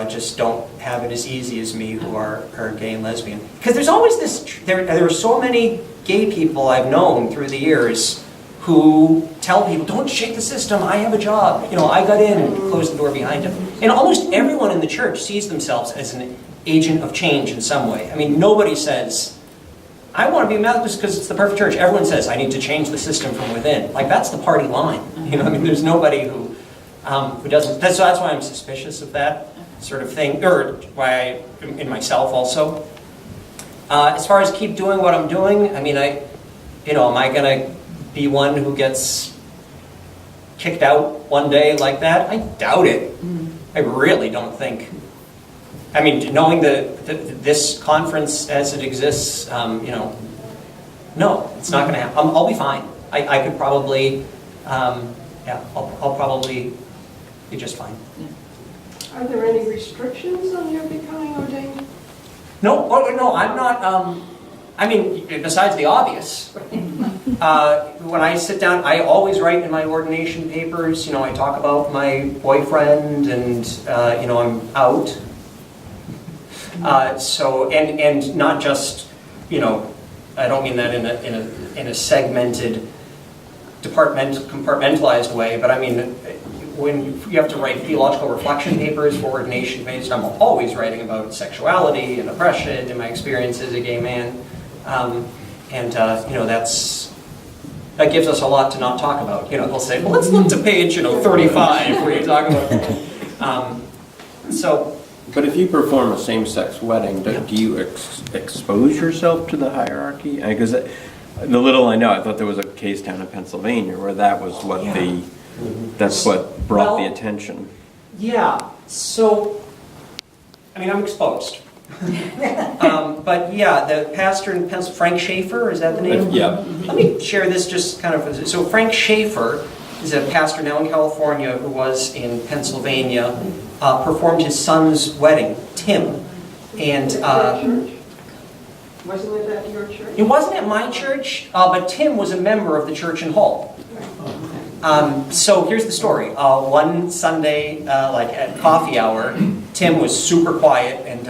just don't have it as easy as me, who are gay and lesbian. Because there's always this. There are so many gay people I've known through the years who tell people, "Don't shake the system. I have a job. I got in and closed the door behind him." And almost everyone in the church sees themselves as an agent of change in some way. I mean, nobody says, "I want to be a Methodist because it's the perfect church." Everyone says, "I need to change the system from within." That's the party line. I mean, there's nobody who doesn't. That's why I'm suspicious of that sort of thing, or why in myself also. As far as keep doing what I'm doing, I mean, am I gonna be one who gets kicked out one day like that? I doubt it. I really don't think. I mean, knowing this conference as it exists, no, it's not going to happen. I'll be fine. I could probably, I'll probably be just fine. Are there any restrictions on your becoming ordained? No, I'm not. I mean, besides the obvious. When I sit down, I always write in my ordination papers, I talk about my boyfriend and, I'm out. And not just, I don't mean that in a segmented, compartmentalized way, but I mean, when you have to write theological reflection papers for ordination based, I'm always writing about sexuality and oppression and my experience as a gay man. That gives us a lot to not talk about. They'll say, well, let's look to page, 35 where you talk about. But if you perform a same-sex wedding, do you expose yourself to the hierarchy? Because the little I know, I thought there was a case down in Pennsylvania where that was what that's what brought the attention. Yeah. So, I'm exposed. But yeah, the pastor in Pennsylvania, Frank Schaefer, is that the name? Yeah. Let me share this just kind of. So Frank Schaefer is a pastor now in California who was in Pennsylvania, performed his son's wedding, Tim. And Wasn't it at your church? it wasn't at my church, but Tim was a member of the church in Hull. So here's the story. One Sunday, at coffee hour, Tim was super quiet and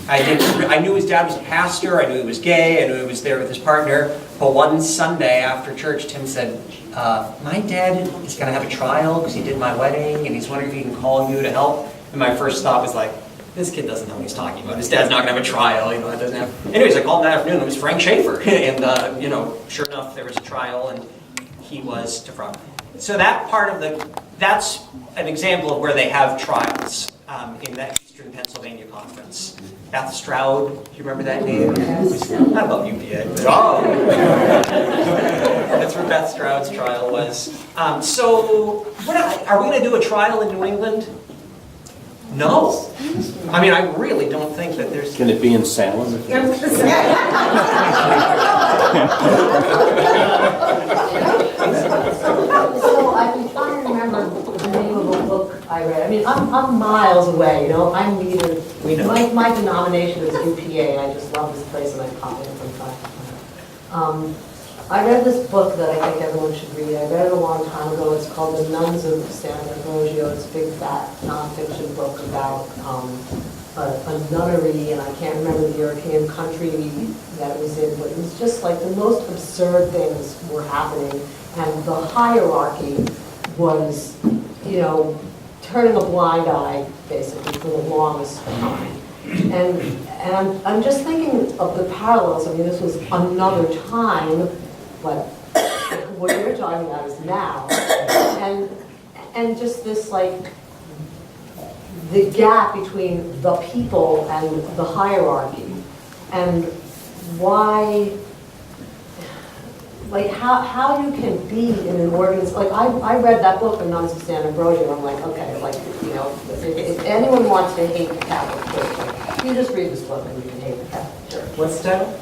I knew his dad was a pastor. I knew he was gay. I knew he was there with his partner. But one Sunday after church, Tim said, "My dad is going to have a trial because he did my wedding, and he's wondering if he can call you to help." And my first thought was like, this kid doesn't know what he's talking about. His dad's not going to have a trial, it doesn't have... Anyways, I called him that afternoon, it was Frank Schaefer. And, sure enough, there was a trial, and he was defrauded. So that's an example of where they have trials in that Eastern Pennsylvania conference. Beth Stroud, do you remember that name? I love UPA. That's where Beth Stroud's trial was. Are we going to do a trial in New England? No. I really don't think that there's... Can it be in Salem? So I've been trying to remember the name of a book I read. I'm miles away, I'm neither. We know. My denomination is UPA, and I just love this place, and I pop in from time to time. I read this book that I think everyone should read. I read it a long time ago. It's called The Nuns of San Ambrogio. It's a big, fat, nonfiction book about a nunnery, and I can't remember the European country that it was in, but it was just like the most absurd things were happening, and the hierarchy was, turning a blind eye, basically, for the longest time. And I'm just thinking of the parallels. This was another time, but what you're talking about is now. And just this, the gap between the people and the hierarchy. And why, how you can be in an organization. I read that book, The Nuns of San Ambrogio, and I'm like, okay, if anyone wants to hate the Catholic Church, you just read this book and you can hate the Catholic Church. What's that?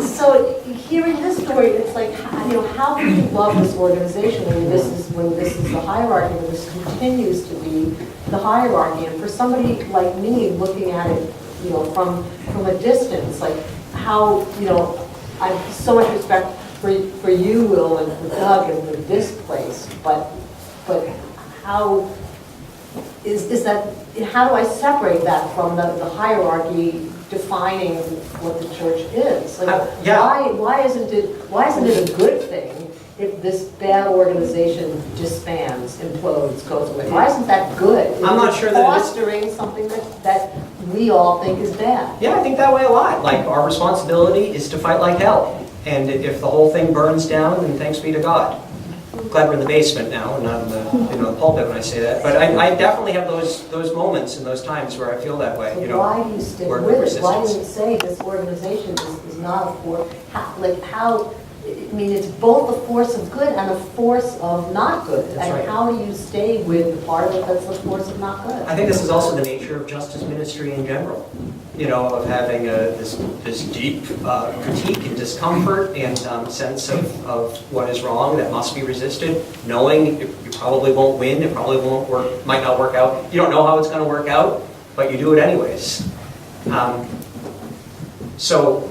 So hearing this story, it's like, how can you love this organization when this is the hierarchy, when this continues to be the hierarchy? And for somebody like me looking at it, from a distance, how, I have so much respect for you, Will, and for Doug, and for this place, but how is that? How do I separate that from the hierarchy defining what the church is? Why isn't it a good thing if this bad organization disbands, implodes, goes away? Why isn't that good? I'm not sure that it is. Fostering something that we all think is bad. Yeah, I think that way a lot. Our responsibility is to fight like hell. And if the whole thing burns down, then thanks be to God. Glad we're in the basement now and not in the pulpit when I say that. But I definitely have those moments and those times where I feel that way. So why do you stick where with it? resistance. Why do you say this organization is not a force? It's both a force of good and a force of not good. That's right. How do you stay with the part of it that's a force of not good? I think this is also the nature of justice ministry in general. Of having this deep critique and discomfort and sense of what is wrong that must be resisted, knowing you probably won't win, it probably won't work, might not work out. You don't know how it's going to work out, but you do it anyways. So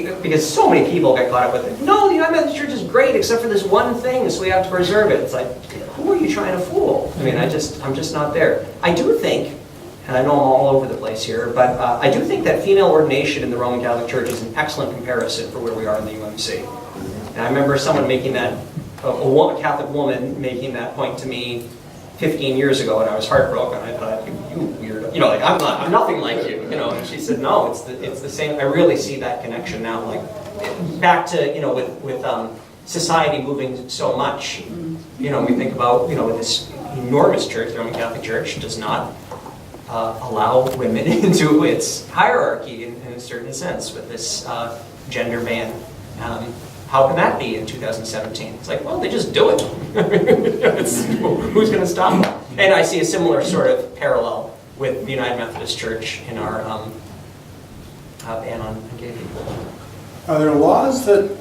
because so many people get caught up with it. No, the United Methodist Church is great except for this one thing, so we have to preserve it. It's like, who are you trying to fool? I mean, I'm just not there. I do think, and I know I'm all over the place here, but I do think that female ordination in the Roman Catholic Church is an excellent comparison for where we are in the UMC. And I remember someone making that, a Catholic woman making that point to me 15 years ago, and I was heartbroken. I thought, you weirdo, you know, like I'm nothing like you, you know. And she said, no, it's the same. I really see that connection now, like back to, you know, with society moving so much. You know, we think about, you know, this enormous church, the Roman Catholic Church, does not allow women into its hierarchy in a certain sense with this gender ban. How can that be in 2017? It's like, well, they just do it. Who's going to stop them? And I see a similar sort of parallel with the United Methodist Church in our ban on gay people. Are there laws that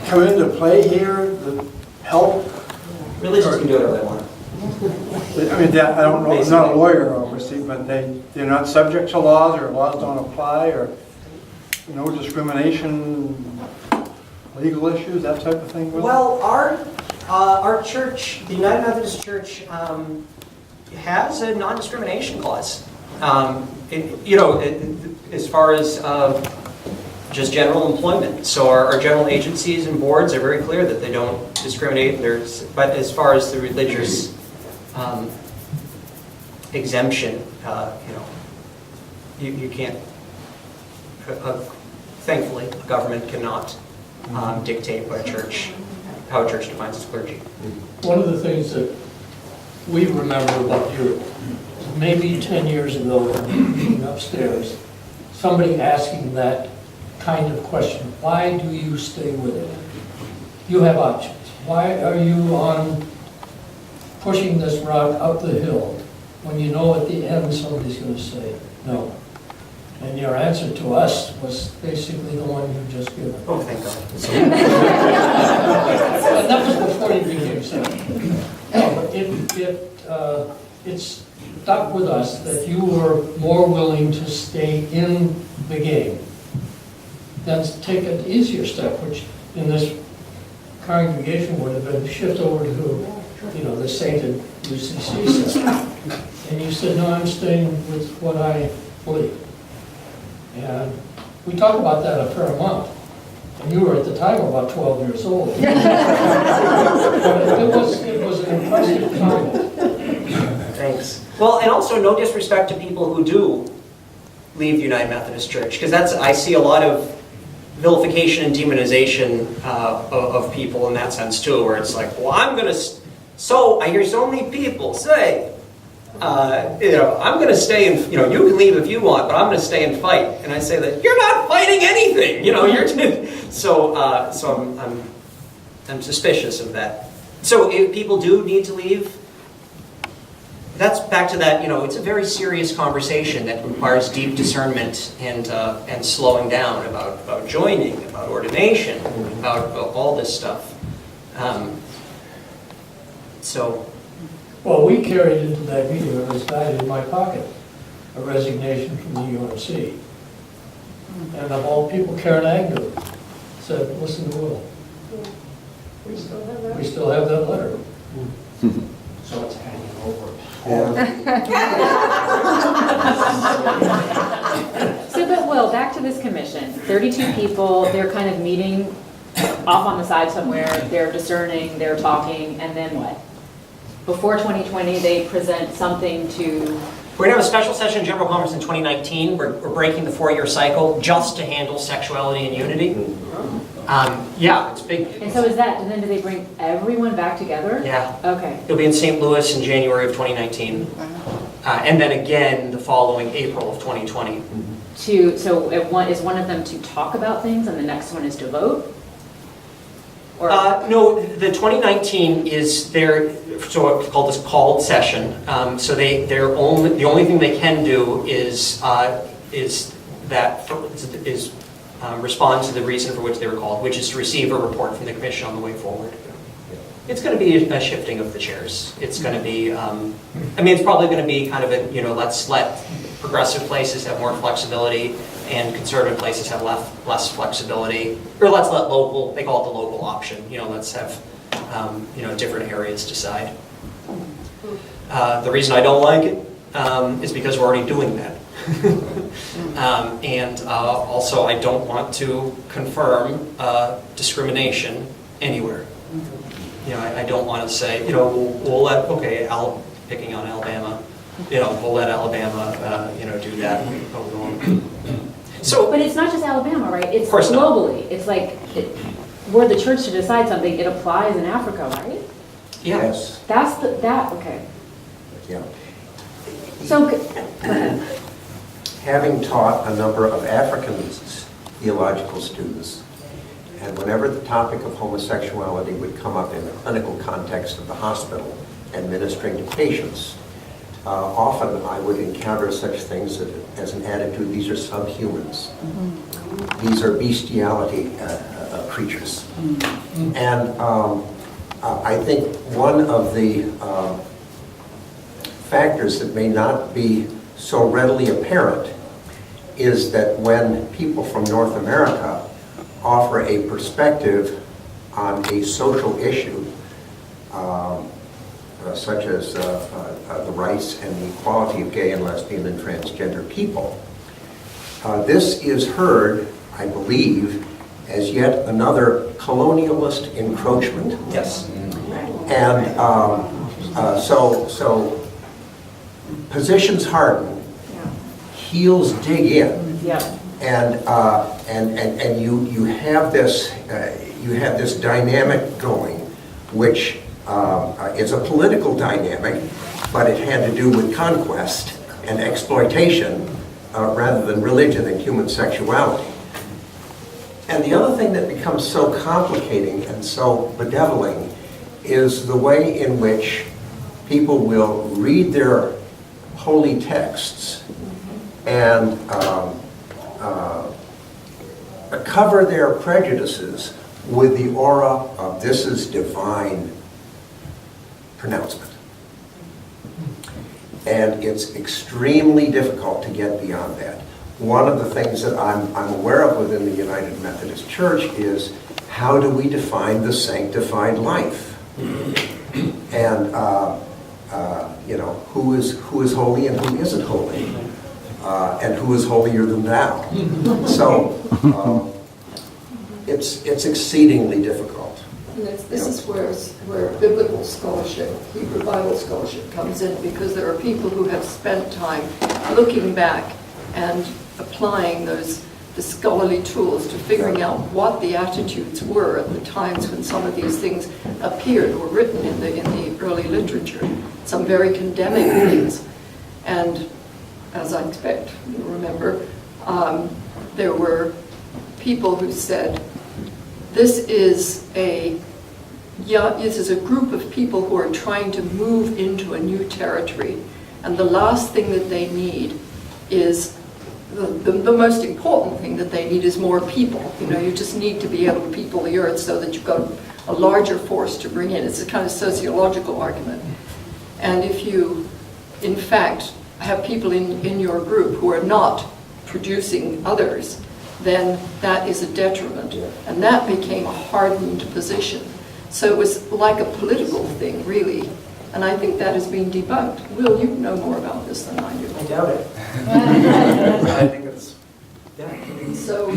come into play here that help? Religions can do whatever they want. I mean, I don't know, I'm not a lawyer, obviously, but they're not subject to laws, or laws don't apply, or no discrimination, legal issues, that type of thing? Well, our church, the United Methodist Church, has a non-discrimination clause. As far as just general employment. So our general agencies and boards are very clear that they don't discriminate. But as far as the religious exemption, you can't. Thankfully, the government cannot dictate what how a church defines its clergy. One of the things that we remember about you, maybe 10 years ago, being upstairs, somebody asking that kind of question, why do you stay with it? You have options. Why are you on pushing this rock up the hill when you know at the end somebody's going to say no? And your answer to us was basically the one you just given. Oh, thank God. And that was before you became senator. No, but it stuck with us that you were more willing to stay in the game than to take an easier step, which in this congregation would have been shift over to, the sainted UCC system. And you said, no, I'm staying with what I believe. And we talk about that a fair amount. And you were at the time about 12 years old. But it was an impressive comment. Thanks. Well, and also no disrespect to people who do leave the United Methodist Church, because I see a lot of vilification and demonization of people in that sense too, where it's like, well, I hear so many people say, I'm going to stay and, you can leave if you want, but I'm going to stay and fight. And I say that you're not fighting anything, I'm suspicious of that. So if people do need to leave, that's back to that, it's a very serious conversation that requires deep discernment and slowing down about joining, about ordination, about all this stuff. Well, we carried into that meeting, it was died in my pocket, a resignation from the UMC. And of all people, Karen Agnew said, listen to Will. We still have that. We still have that letter. So it's hanging over. So, but Will, back to this commission, 32 people, they're kind of meeting off on the side somewhere, they're discerning, they're talking, and then what? Before 2020, they present something to... We're going to have a special session in General Conference in 2019. We're breaking the 4-year cycle just to handle sexuality and unity. Yeah, it's big. And so is that, and then do they bring everyone back together? Yeah. Okay. It'll be in St. Louis in January of 2019. And then again the following April of 2020. So is one of them to talk about things and the next one is to vote? Or No, the 2019 is their, so it's called this called session. So the only thing they can do is respond to the reason for which they were called, which is to receive a report from the commission on the way forward. It's going to be a shifting of the chairs. It's going to be, it's probably going to be kind of let's let progressive places have more flexibility and conservative places have less flexibility, or let's let local, they call it the local option, let's have, different areas decide. The reason I don't like it is because we're already doing that. And also, I don't want to confirm discrimination anywhere. I don't want to say, we'll let, picking on Alabama, we'll let Alabama, do that. So, But it's not just Alabama, right? It's Of course not. globally. It's like, were the church to decide something, it applies in Africa, right? yes. That's okay. Yeah. So, go ahead. Having taught a number of African theological students, and whenever the topic of homosexuality would come up in the clinical context of the hospital and ministering to patients, often I would encounter such things as an attitude, these are subhumans. These are bestiality creatures. And I think one of the factors that may not be so readily apparent is that when people from North America offer a perspective on a social issue, such as the rights and the equality of gay and lesbian and transgender people, this is heard, I believe, as yet another colonialist encroachment. Yes. And so positions harden, heels dig in, Yeah. and you have this dynamic going, which is a political dynamic, but it had to do with conquest and exploitation rather than religion and human sexuality. And the other thing that becomes so complicating and so bedeviling is the way in which people will read their holy texts and cover their prejudices with the aura of this is divine pronouncement. And it's extremely difficult to get beyond that. One of the things that I'm aware of within the United Methodist Church is how do we define the sanctified life? And who is holy and who isn't holy, and who is holier than thou. So it's exceedingly difficult. And this is where biblical scholarship, Hebrew Bible scholarship comes in, because there are people who have spent time looking back and applying the scholarly tools to figuring out what the attitudes were at the times when some of these things appeared or written in the early literature, some very condemning things. And as I expect you remember, there were people who said, this is a group of people who are trying to move into a new territory, and the last thing that they need is the most important thing that they need is more people. You just need to be able to people the earth so that you've got a larger force to bring in. It's a kind of sociological argument. And if you, in fact, have people in your group who are not producing others, then that is a detriment. And that became a hardened position. So it was like a political thing, really. And I think that has been debunked. Will, you know more about this than I do. I doubt it. I think it's, So,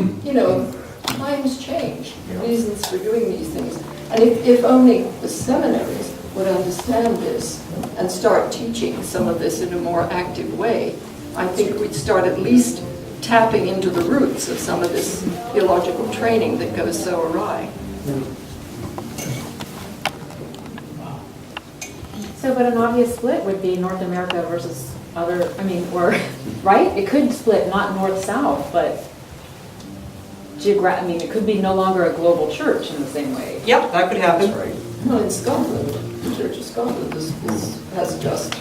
times change, reasons for doing these things. And if only the seminaries would understand this and start teaching some of this in a more active way, I think we'd start at least tapping into the roots of some of this theological training that goes so awry. So, but an obvious split would be North America versus other, right? It could split, not north-south, but it could be no longer a global church in the same way. yeah, that could happen. Right. Well, in Scotland, the Church of Scotland has just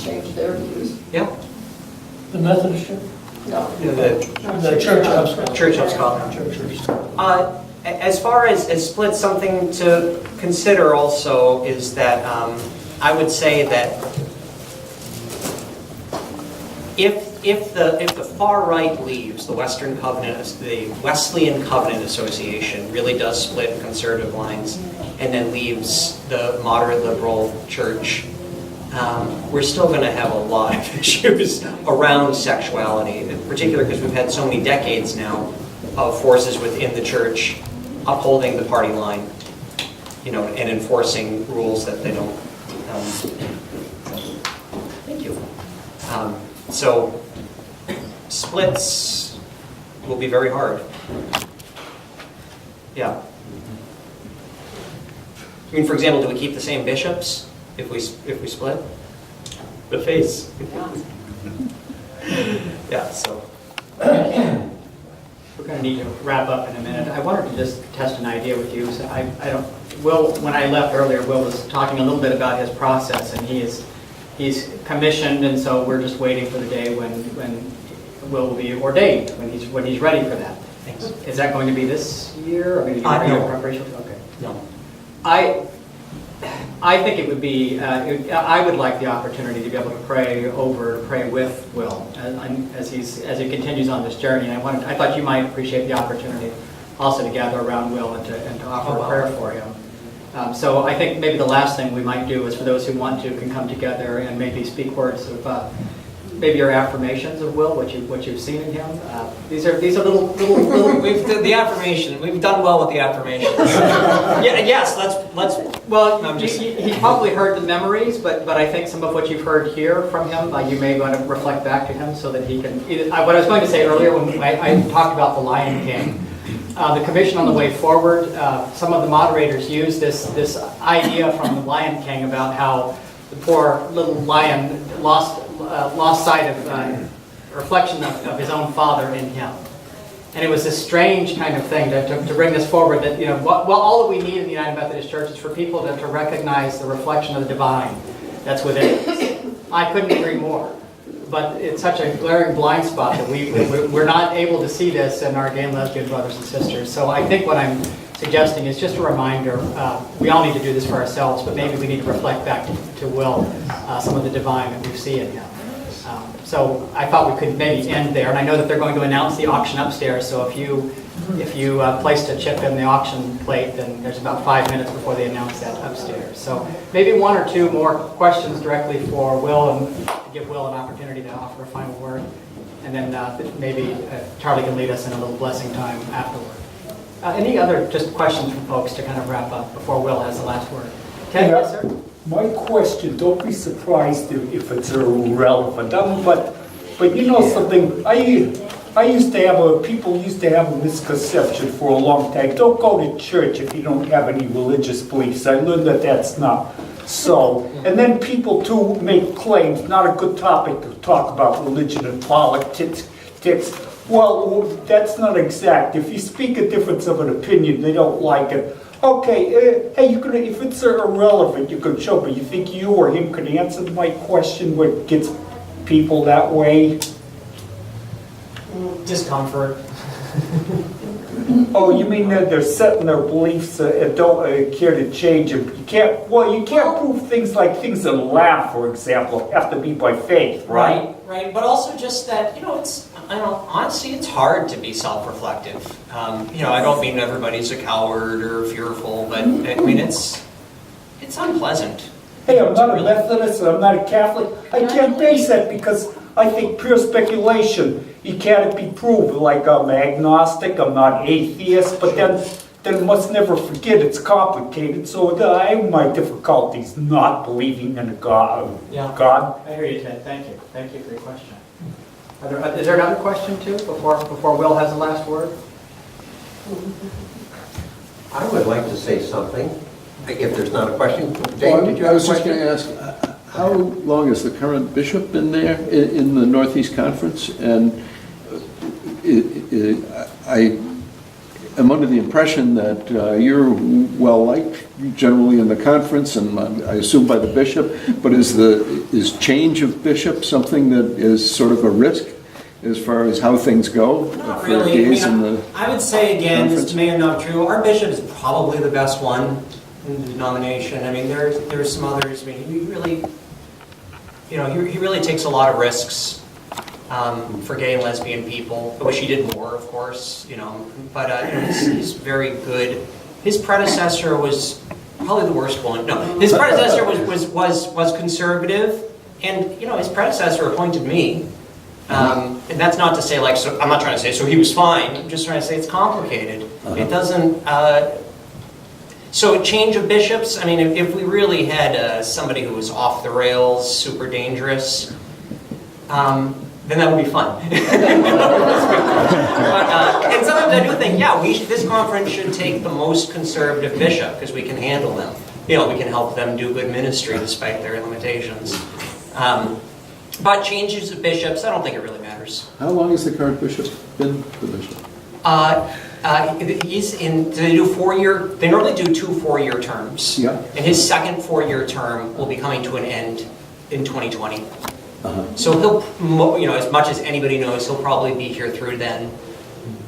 changed their views. Yeah. The Methodist Church? No. The Church of Scotland. Church of Scotland. As far as splits, something to consider also is that I would say that If the far right leaves, the Western Covenant, the Wesleyan Covenant Association really does split conservative lines, and then leaves the moderate liberal church, we're still going to have a lot of issues around sexuality, in particular because we've had so many decades now of forces within the church upholding the party line, and enforcing rules that they don't. Thank you. So splits will be very hard. Yeah. I mean, for example, do we keep the same bishops if we split? The face. Yeah. So. We're going to need to wrap up in a minute. I wanted to just test an idea with you. So Will, when I left earlier, Will was talking a little bit about his process, and he's commissioned, and so we're just waiting for the day when Will be ordained, when he's ready for that. Thanks. Is that going to be this year? Are we going to No. preparation? Okay. No. I think it would be, I would like the opportunity to be able to pray with Will as he continues on this journey. And I thought you might appreciate the opportunity also to gather around Will and to offer a prayer for him. So I think maybe the last thing we might do is for those who want to can come together and maybe speak words of maybe your affirmations of Will, what you've seen in him. These are little. The affirmation. We've done well with the affirmations. Yes. Let's. Well, I'm just- he probably heard the memories, but I think some of what you've heard here from him, you may want to reflect back to him so that he can. What I was going to say earlier when I talked about the Lion King, the commission on the way forward, some of the moderators used this idea from the Lion King about how the poor little lion lost sight of reflection of his own father in him. And it was this strange kind of thing to bring this forward that, all that we need in the United Methodist Church is for people to recognize the reflection of the divine that's within us. I couldn't agree more. But it's such a glaring blind spot that we're not able to see this in our gay and lesbian brothers and sisters. So I think what I'm suggesting is just a reminder, we all need to do this for ourselves, but maybe we need to reflect back to Will some of the divine that we see in him. So I thought we could maybe end there, and I know that they're going to announce the auction upstairs, so if you placed a chip in the auction plate, then there's about 5 minutes before they announce that upstairs. So maybe one or two more questions directly for Will, and to give Will an opportunity to offer a final word, and then maybe Charlie can lead us in a little blessing time afterward. Any other just questions from folks to kind of wrap up before Will has the last word? Ted, yes, sir? My question, don't be surprised if it's irrelevant, but you know something, people used to have a misconception for a long time. Don't go to church if you don't have any religious beliefs. I learned that that's not so. And then people too make claims, not a good topic to talk about religion and politics. Well, that's not exact. If you speak a difference of an opinion, they don't like it. Okay, hey, if it's irrelevant, you can show, but you think you or him could answer my question, what gets people that way? Discomfort. Oh, you mean that they're set in their beliefs and don't care to change them? You can't prove things like things in laugh, for example, have to be by faith, right? Right. But also just that, honestly, it's hard to be self-reflective. I don't mean everybody's a coward or fearful, but I mean, it's unpleasant. Hey, I'm not a Methodist, I'm not a Catholic. I can't base that because I think pure speculation. You can't be proved. Like I'm agnostic, I'm not atheist, but then must never forget it's complicated. So I have my difficulties not believing in a God. Yeah. God. I hear you, Ted. Thank you. Thank you for your question. Is there another question too before Will has the last word? I would like to say something, if there's not a question. Dave, did you have a question? I was just going to ask, how long has the current bishop been there in the Northeast Conference? And I am under the impression that you're well-liked generally in the conference, and I assume by the bishop, but is change of bishop something that is sort of a risk as far as how things go? Not for really. gays in the I would say, again, this conference? may or not true, our bishop is probably the best one in the denomination. I mean, there's some others. I mean, he really takes a lot of risks. for gay and lesbian people. I wish he did more, of course, but he's very good. His predecessor was probably the worst one. No, his predecessor was conservative, and his predecessor appointed me. And that's not to say so I'm not trying to say so he was fine. I'm just trying to say it's complicated. It doesn't. So a change of bishops. I mean, if we really had somebody who was off the rails, super dangerous, then that would be fun. And sometimes I do think, this conference should take the most conservative bishop because we can handle them. We can help them do good ministry despite their limitations. But changes of bishops, I don't think it really matters. How long has the current bishop been the bishop? They do 4-year, they normally do 2 4-year terms. Yeah. And his second 4-year term will be coming to an end in 2020. Uh-huh. So he'll, as much as anybody knows, he'll probably be here through then.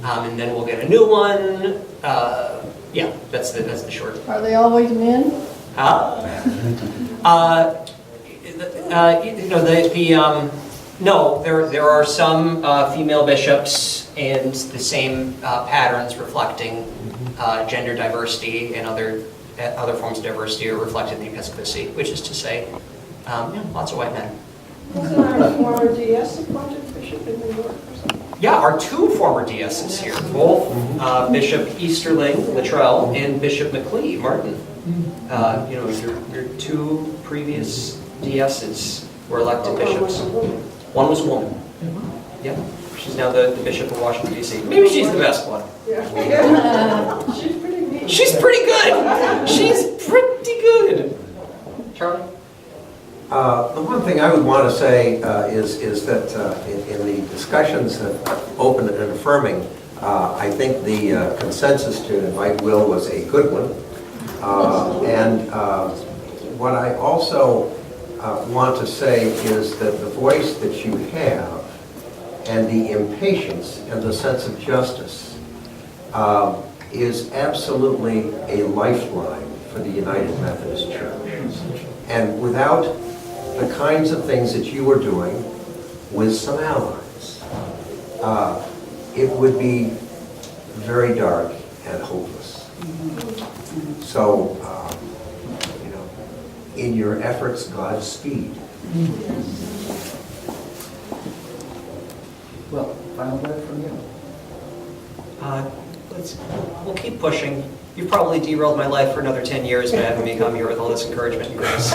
And then we'll get a new one. That's the short. Are they always men? No, there are some female bishops and the same patterns reflecting gender diversity and other forms of diversity are reflected in the episcopacy, which is to say, lots of white men. Wasn't our former DS appointed bishop in New York or something? Yeah, our 2 former DSs here, both Bishop Easterling, Luttrell, and Bishop McLean, Martin. Your 2 previous DSs were elected bishops. One was a woman. Yeah, she's now the Bishop of Washington, D.C. Maybe she's the best one. Yeah. She's pretty neat. She's pretty good. She's pretty good. Charlie? The one thing I would want to say is that in the discussions of open and affirming, I think the consensus to invite Will was a good one. And what I also want to say is that the voice that you have and the impatience and the sense of justice is absolutely a lifeline for the United Methodist Church. And without the kinds of things that you are doing with some allies, it would be very dark and hopeless. So, in your efforts, Godspeed. Well, final word from you. We'll keep pushing. You've probably derailed my life for another 10 years by having me come here with all this encouragement and grace.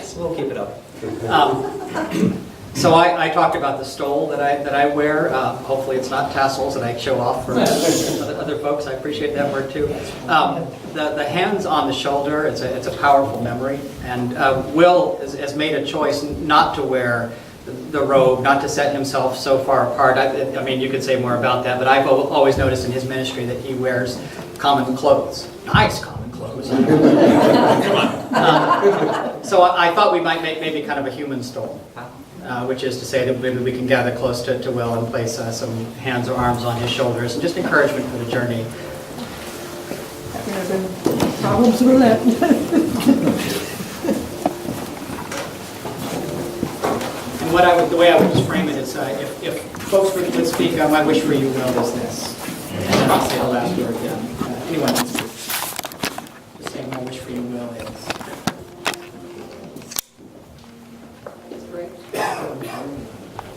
So we'll keep it up. So I talked about the stole that I wear. Hopefully it's not tassels that I show off for other folks. I appreciate that word too. The hands on the shoulder, it's a powerful memory. And Will has made a choice not to wear the robe, not to set himself so far apart. I mean, you could say more about that, but I've always noticed in his ministry that he wears common clothes, nice common clothes. So I thought we might make maybe kind of a human stole, which is to say that maybe we can gather close to Will and place some hands or arms on his shoulders and just encouragement for the journey. Problems with that. And the way I would just frame it is, if folks would speak, my wish for you, Will, is this. And then I'll say the last word again. Anyone can speak. Just saying my wish for you, Will, is.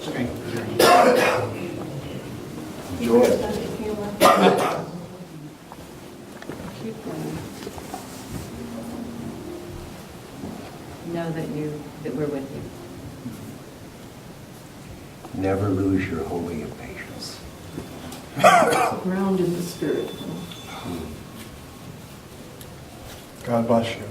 Strength. Know that we're with you. Never lose your holy impatience. Ground in the spirit. God bless you.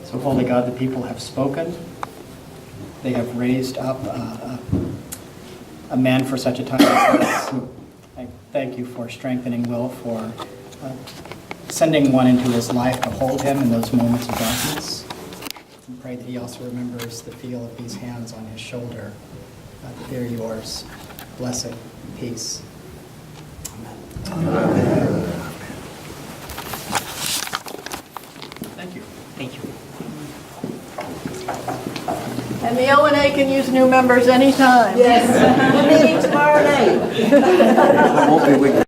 So, Holy God, the people have spoken. They have raised up a man for such a time as this. I thank you for strengthening Will, for sending one into his life to hold him in those moments of darkness. And pray that he also remembers the feel of these hands on his shoulder. That they're yours. Blessing, peace. Thank you. Thank you. And the O&A can use new members anytime. Yes, we're meeting tomorrow night. Won't be with you.